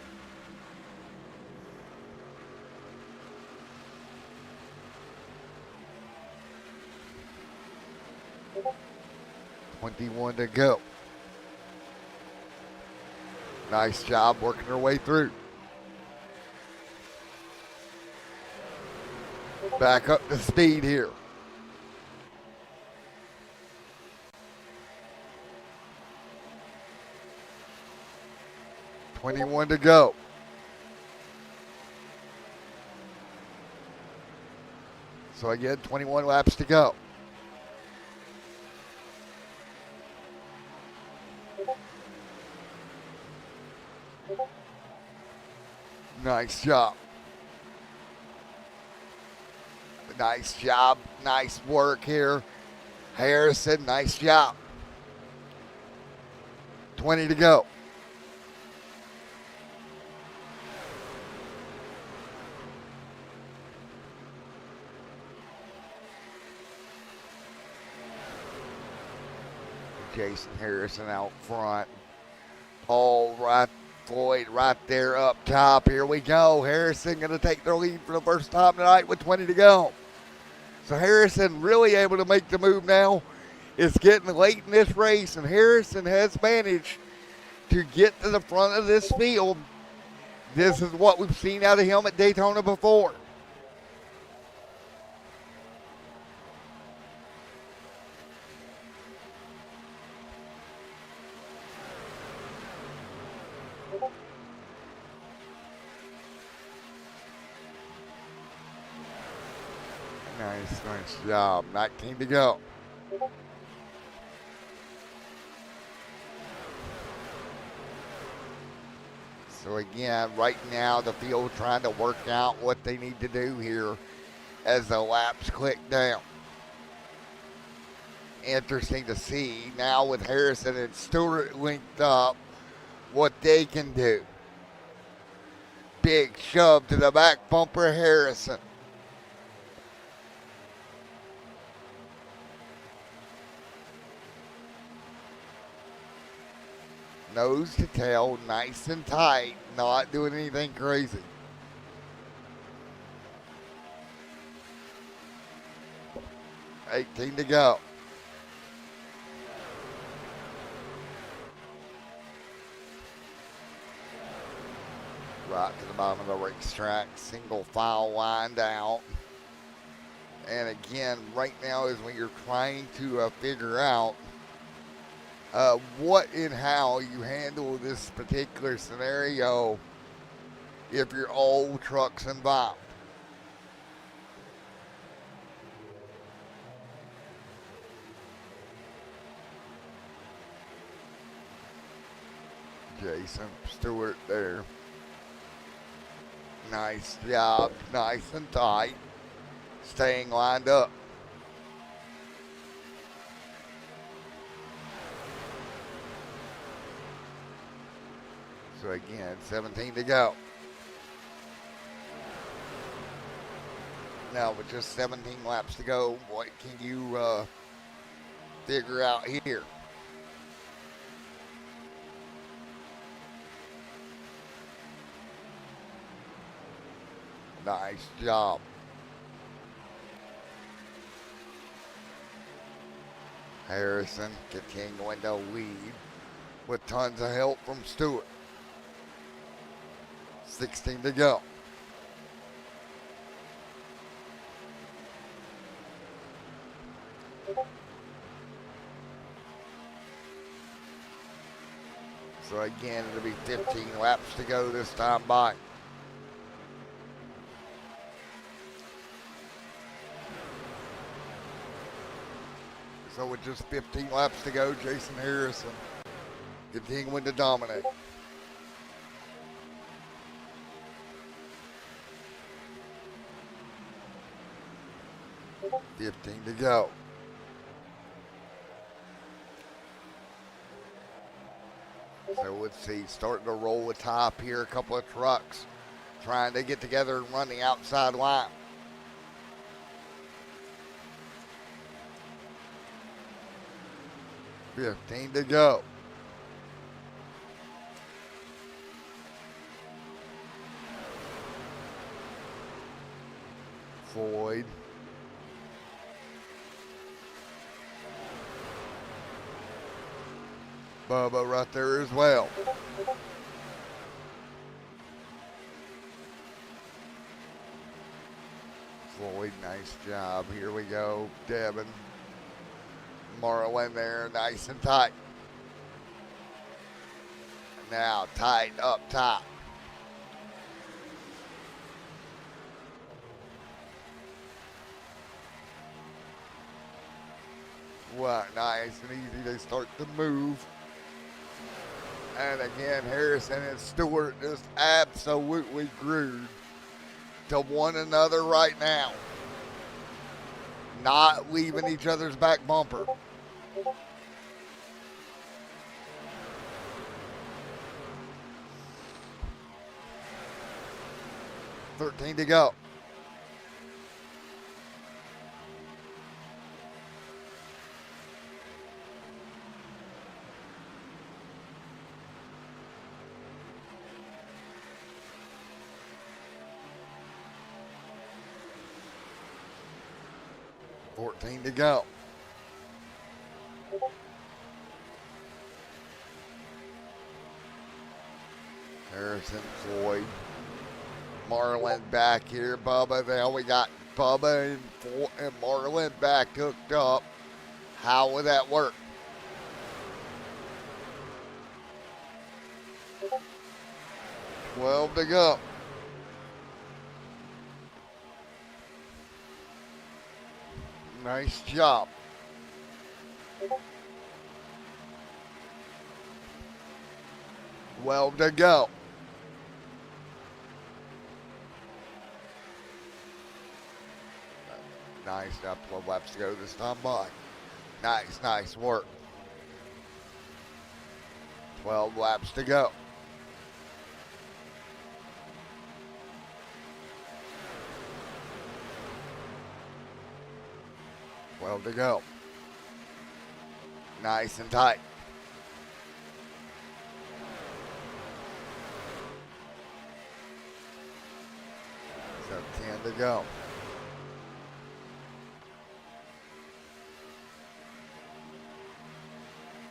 .21 to go. Nice job working her way through. Back up to speed here. .21 to go. So again, 21 laps to go. Nice job. Nice job. Nice work here. Harrison, nice job. 20 to go. Jason Harrison out front. Paul Floyd right there up top. Here we go. Harrison going to take their lead for the first time tonight with 20 to go. So Harrison really able to make the move now. It's getting late in this race, and Harrison has managed to get to the front of this field. This is what we've seen out of him at Daytona before. Nice job. 19 to go. So again, right now the field trying to work out what they need to do here as the laps click down. Interesting to see now with Harrison and Stewart linked up what they can do. Big shove to the back bumper, Harrison. Nose to tail, nice and tight, not doing anything crazy. $18 to go. Right to the bottom of the racetrack, single file lined out And again, right now is when you're trying to figure out what and how you handle this particular scenario if your old truck's involved. Jason Stewart there. Nice job, nice and tight, staying lined up. So again, 17 to go. Now with just 17 laps to go, what can you figure out here? Nice job. Harrison continuing to lead with tons of help from Stewart. 16 to go. So again, it'll be 15 laps to go this time by. So with just 15 laps to go, Jason Harrison continuing to dominate. $15 to go. So let's see, starting to roll the top here. A couple of trucks trying to get together and run the outside line. $15 to go. Floyd. Bubba right there as well. Floyd, nice job. Here we go. Devin. Marlin there, nice and tight. Now tight up top. What, nice and easy. They start to move. And again, Harrison and Stewart just absolutely glued to one another right now. Not leaving each other's back bumper. $13 to go. $14 to go. Harrison, Floyd, Marlin back here. Bubba, now we got Bubba and Marlin back hooked up. How would that work? $12 to go. Nice job. $12 to go. Nice, now 12 laps to go this time by. Nice, nice work. 12 laps to go. $12 to go. Nice and tight. So 10 to go.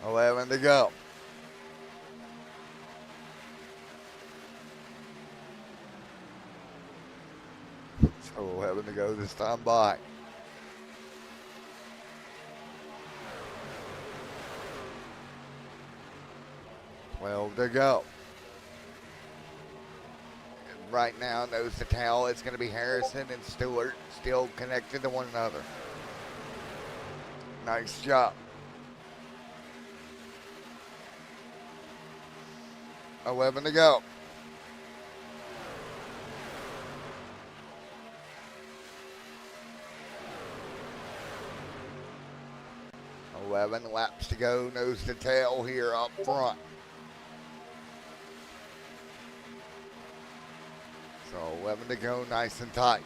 $11 to go. So 11 to go this time by. 12 to go. Right now, nose to tail, it's going to be Harrison and Stewart still connected to one another. Nice job. 11 to go. Laps to go, nose to tail here up front. So 11 to go, nice and tight.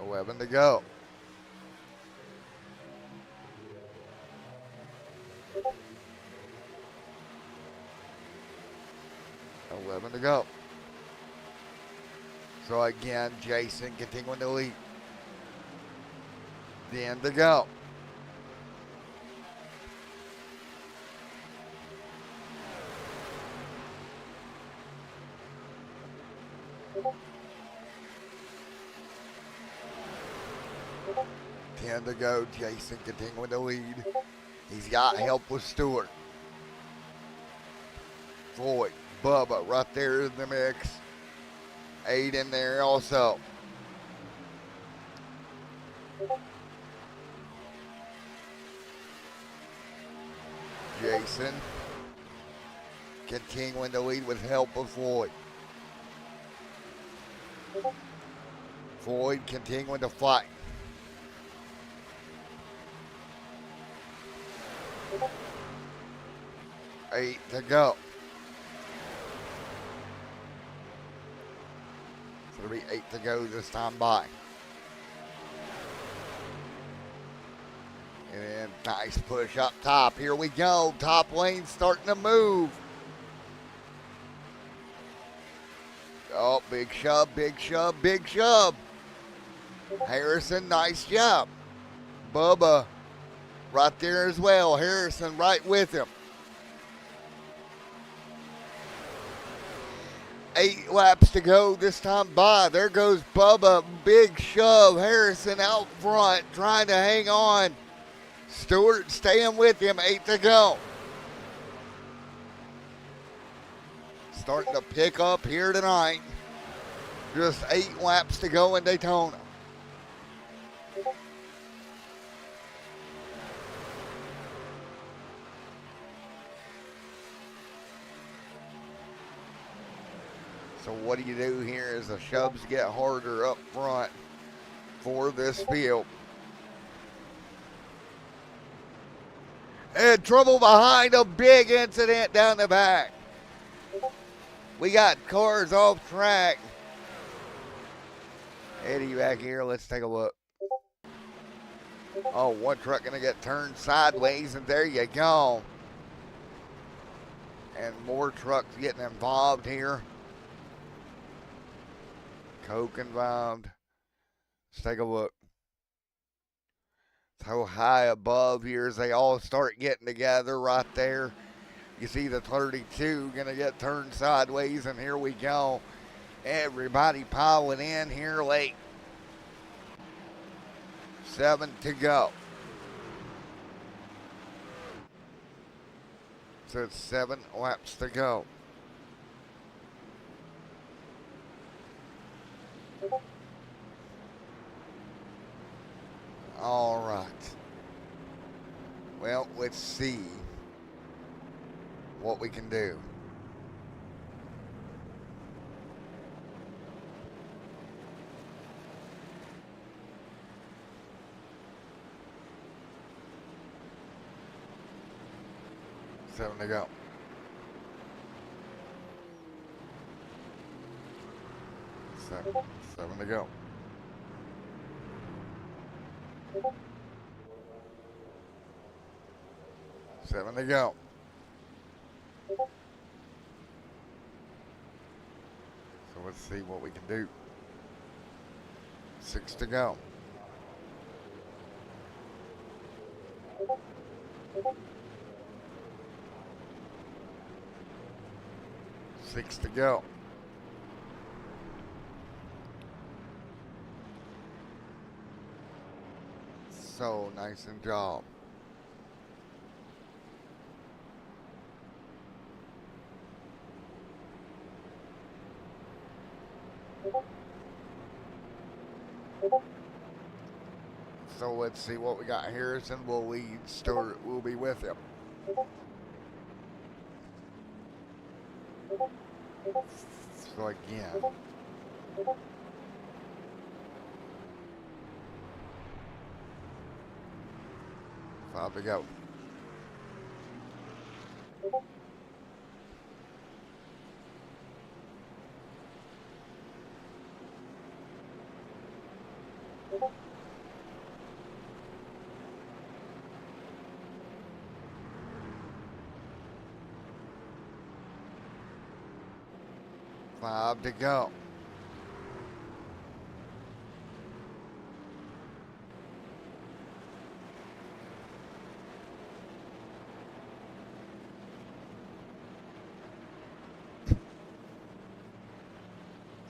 $11 to go. $11 to go. So again, Jason continuing to lead. 10 to go. To go. Jason continuing to lead. He's got help with Stewart. Floyd, Bubba right there in the mix. 8 in there also. Jason continuing to lead with help of Floyd. Floyd continuing to fight. 8 to go. So it'll be 8 to go this time by. And then nice push up top. Here we go. Top lane starting to move. Oh, big shove, big shove, big shove. Harrison, nice job. Bubba right there as well. Harrison right with him. 8 laps to go this time by. There goes Bubba. Big shove. Harrison out front trying to hang on. Stewart staying with him. 8 to go. Starting to pick up here tonight. Just 8 laps to go in Daytona. So what do you do here as the shoves get harder up front for this field? And trouble behind, a big incident down the back. We got cars off track. Eddie back here, let's take a look. Oh, one truck gonna get turned sideways, and there you go. And more trucks getting involved here. Coke involved. Let's take a look. So high above here as they all start getting together right there. You see the 32 gonna get turned sideways, and here we go. Everybody piling in here late. 7 to go. So it's 7 laps to go. All right. Well, let's see what we can do. Seven to go. Seven to go. Seven to go. So let's see what we can do. 6 to go. Six to go. So nice and job. So let's see what we got. Harrison will lead. Stewart will be with him. So again, 5 to go. Five to go.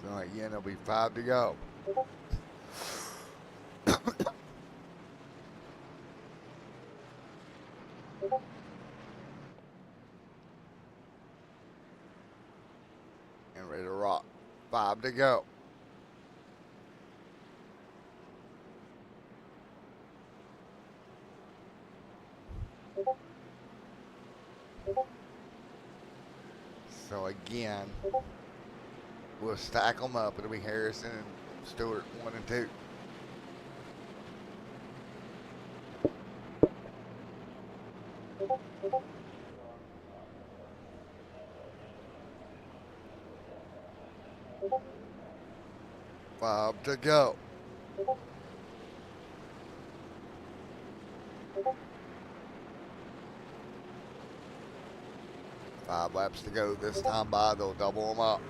So again, it'll be 5 to go. And ready to rock. 5 to go. So again, we'll stack them up. It'll be Harrison and Stewart 1 and 2. Five to go. Five laps to go. This time by, they'll double them up.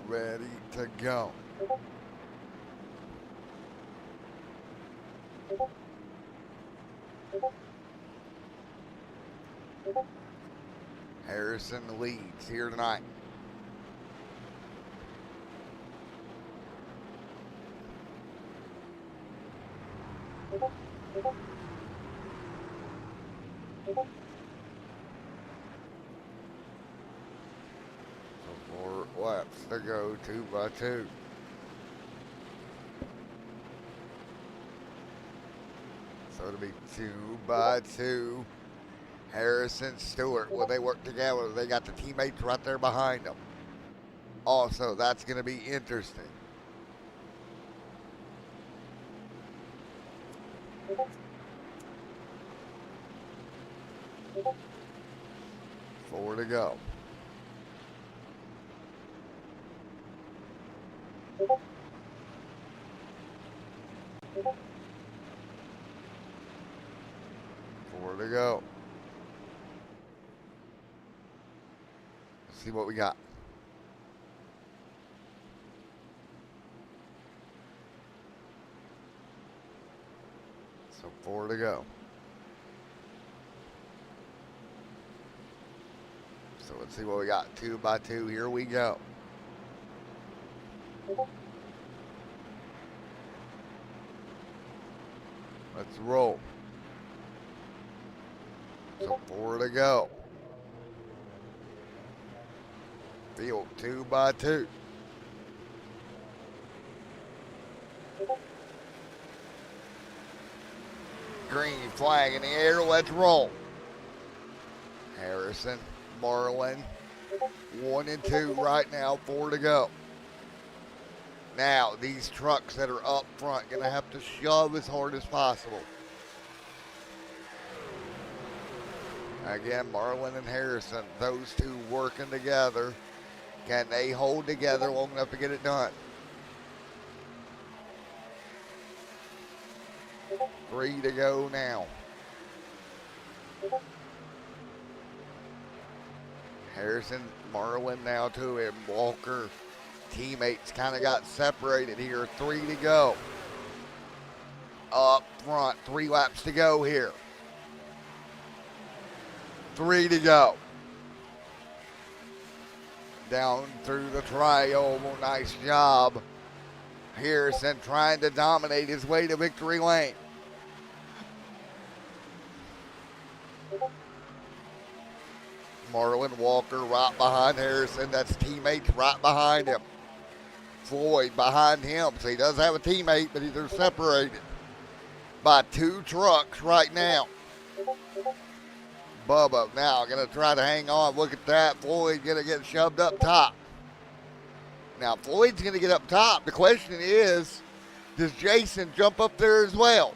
Ready to go. Harrison leads here tonight. So 4 laps to go, 2 by 2. So it'll be 2 by 2. Harrison, Stewart, will they work together? They got the teammates right there behind them. Also, that's going to be interesting. Four to go. Four to go. Let's see what we got. So 4 to go. So let's see what we got. 2 by 2. Here we go. Let's roll. So 4 to go. Field 2 by 2. Green flag in the air. Let's roll. Harrison, Marlin, 1 and 2 right now. 4 to go. Now, these trucks that are up front going to have to shove as hard as possible. Again, Marlin and Harrison, those two working together. Can they hold together long enough to get it done? 3 to go now. Harrison, Marlin now to him. Walker, teammates kind of got separated here. 3 to go. Up front, 3 laps to go here. 3 to go. Down through the tri-oval, nice job. Harrison trying to dominate his way to victory lane. Marlon Walker right behind Harrison. That's teammates right behind him. Floyd behind him. So he does have a teammate, but they're separated by 2 trucks right now. Bubba now going to try to hang on. Look at that. Floyd going to get shoved up top. Now, Floyd's going to get up top. The question is, does Jason jump up there as well?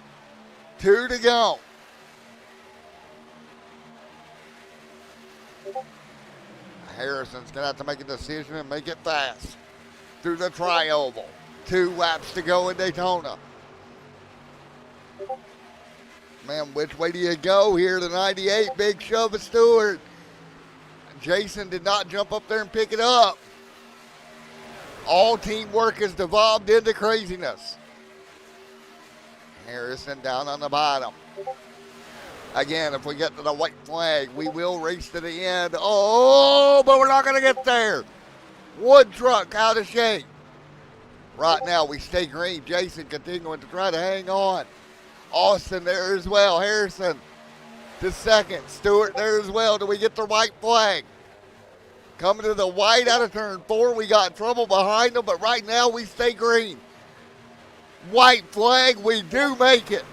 2 to go. Harrison's going to have to make a decision and make it fast. Through the tri-oval. 2 laps to go in Daytona. Man, which way do you go here? The 98, big shove of Stewart. Jason did not jump up there and pick it up. All teamwork has devolved into craziness. Harrison down on the bottom. Again, if we get to the white flag, we will race to the end. Oh, but we're not going to get there. Wood truck out of shape. Right now, we stay green. Jason continuing to try to hang on. Austin there as well. Harrison to second. Stewart there as well. Do we get the white flag? Coming to the white out of turn 4. We got trouble behind them, but right now we stay green. White flag, we do make it.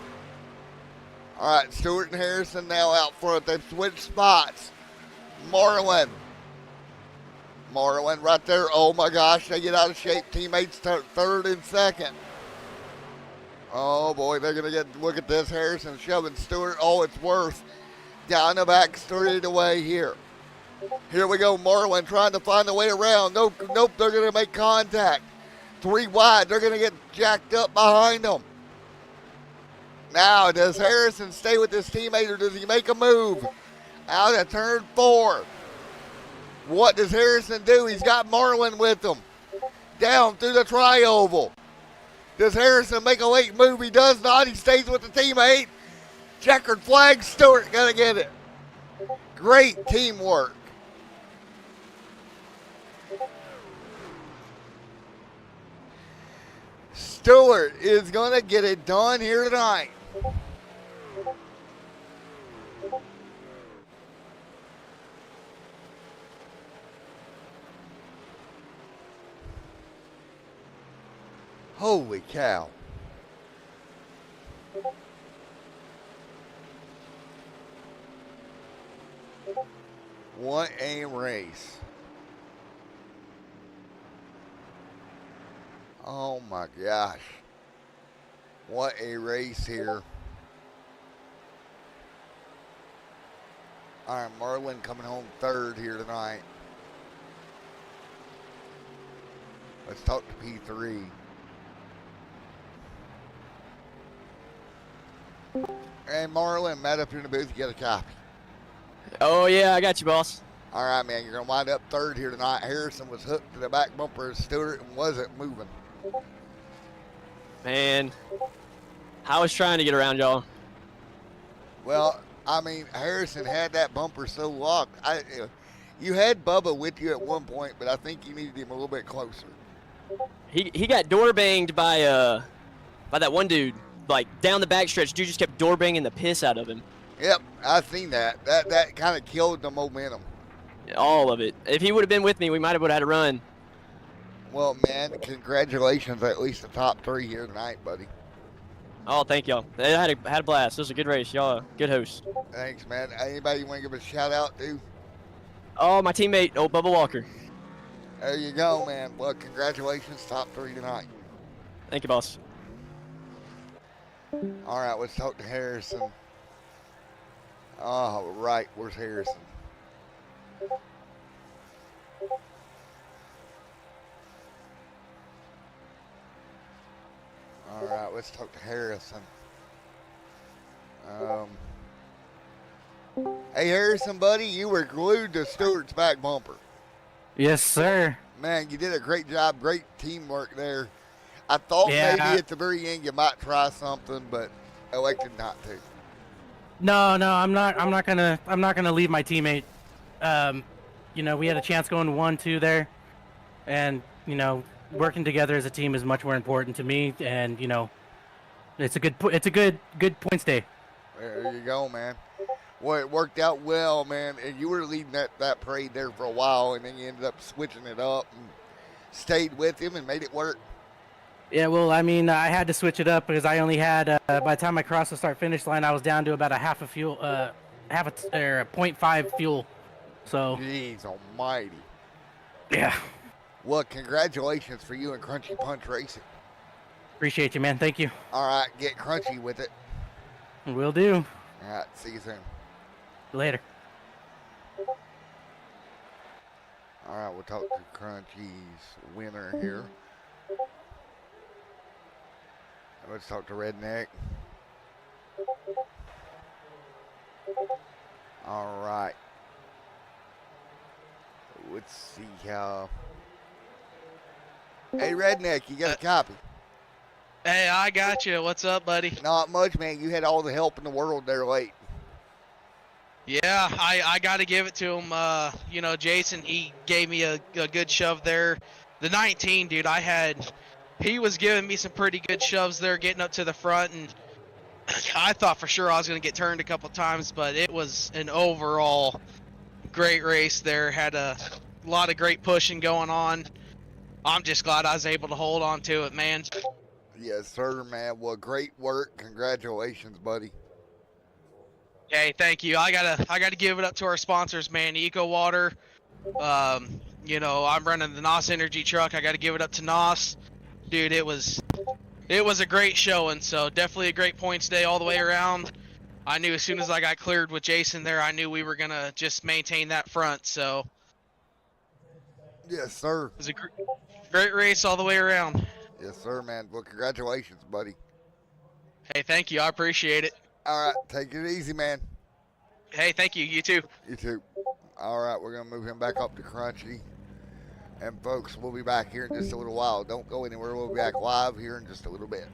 All right, Stewart and Harrison now out front. They've switched spots. Marlin right there. Oh my gosh, they get out of shape. Teammates third and second. Oh boy, they're gonna look at this. Harrison shoving Stewart. Oh, it's worth. Down the back, straight away here. Here we go, Marlin trying to find a way around. Nope, they're gonna make contact. 3 wide, they're gonna get jacked up behind them. Now, does Harrison stay with his teammate or does he make a move? Out of turn 4. What does Harrison do? He's got Marlin with him. Down through the tri-oval. Does Harrison make a late move? He does not. He stays with the teammate. Checkered flag. Stewart got to get it. Great teamwork. Stewart is going to get it done here tonight. Holy cow. What a race. Oh my gosh. What a race here. All right, Marlin coming home third here tonight. Let's talk to P3. Hey, Marlin, Matt up here in the booth. You got a copy. Oh, yeah, I got you, boss. All right, man. You're going to wind up third here tonight. Harrison was hooked to the back bumper of Stewart and wasn't moving. Man, I was trying to get around y'all. Well, I mean, Harrison had that bumper so locked. You had Bubba with you at one point, but I think you needed him a little bit closer. He got door banged by that one dude. Like, down the backstretch, dude just kept door banging the piss out of him. Yep, I seen that. That kind of killed the momentum. All of it. If he would have been with me, we might have had a run. Well, man, congratulations. At least the top 3 here tonight, buddy. Oh, thank y'all. I had a blast. It was a good race. Y'all good hosts. Thanks, man. Anybody you want to give a shout out to? Oh, my teammate, old Bubba Walker. There you go, man. Well, congratulations, top 3 tonight. Thank you, boss. All right, let's talk to Harrison. Oh, right. Where's Harrison? All right, let's talk to Harrison. Hey, Harrison, buddy, you were glued to Stewart's back bumper. Yes, sir. Man, you did a great job. Great teamwork there. I thought maybe at the very end you might try something, but elected not to. No, I'm not gonna leave my teammate. You know, we had a chance going 1-2 there, and you know, working together as a team is much more important to me. And you know, it's a good points day. There you go, man. Well, it worked out well, man. And you were leading that parade there for a while, and then you ended up switching it up and stayed with him and made it work. Yeah, well, I mean, I had to switch it up because I only had, by the time I crossed the start-finish line, I was down to about a half a fuel, or a 0.5 fuel. So, Jeez almighty. yeah, Well, congratulations for you and Crunchy Punch Racing. appreciate you, man. Thank you. All right, get crunchy with it. Will do. All right, see you soon. Later. All right, we'll talk to Crunchy's winner here. Let's talk to Redneck. All right. Let's see how. Hey, Redneck, you got a copy? Hey, I got you. What's up, buddy? Not much, man. You had all the help in the world there late. Yeah, I got to give it to him. You know, Jason, he gave me a good shove there. The 19, dude, he was giving me some pretty good shoves there getting up to the front, and I thought for sure I was going to get turned a couple times, but it was an overall great race there. Had a lot of great pushing going on. I'm just glad I was able to hold on to it, man. Yes, sir, man. Well, great work. Congratulations, buddy. Hey, thank you. I gotta give it up to our sponsors, man. Eco Water. You know, I'm running the NOS Energy truck. I gotta give it up to NOS. Dude, it was a great showing. So definitely a great points day all the way around. I knew as soon as I got cleared with Jason there, I knew we were gonna just maintain that front. So Yes, sir. it was a great race all the way around. Yes, sir, man. Well, congratulations, buddy. Hey, thank you. I appreciate it. All right, take it easy, man. Hey, thank you. You too. You too. All right, we're going to move him back up to Crunchy. And, folks, we'll be back here in just a little while. Don't go anywhere. We'll be back live here in just a little bit.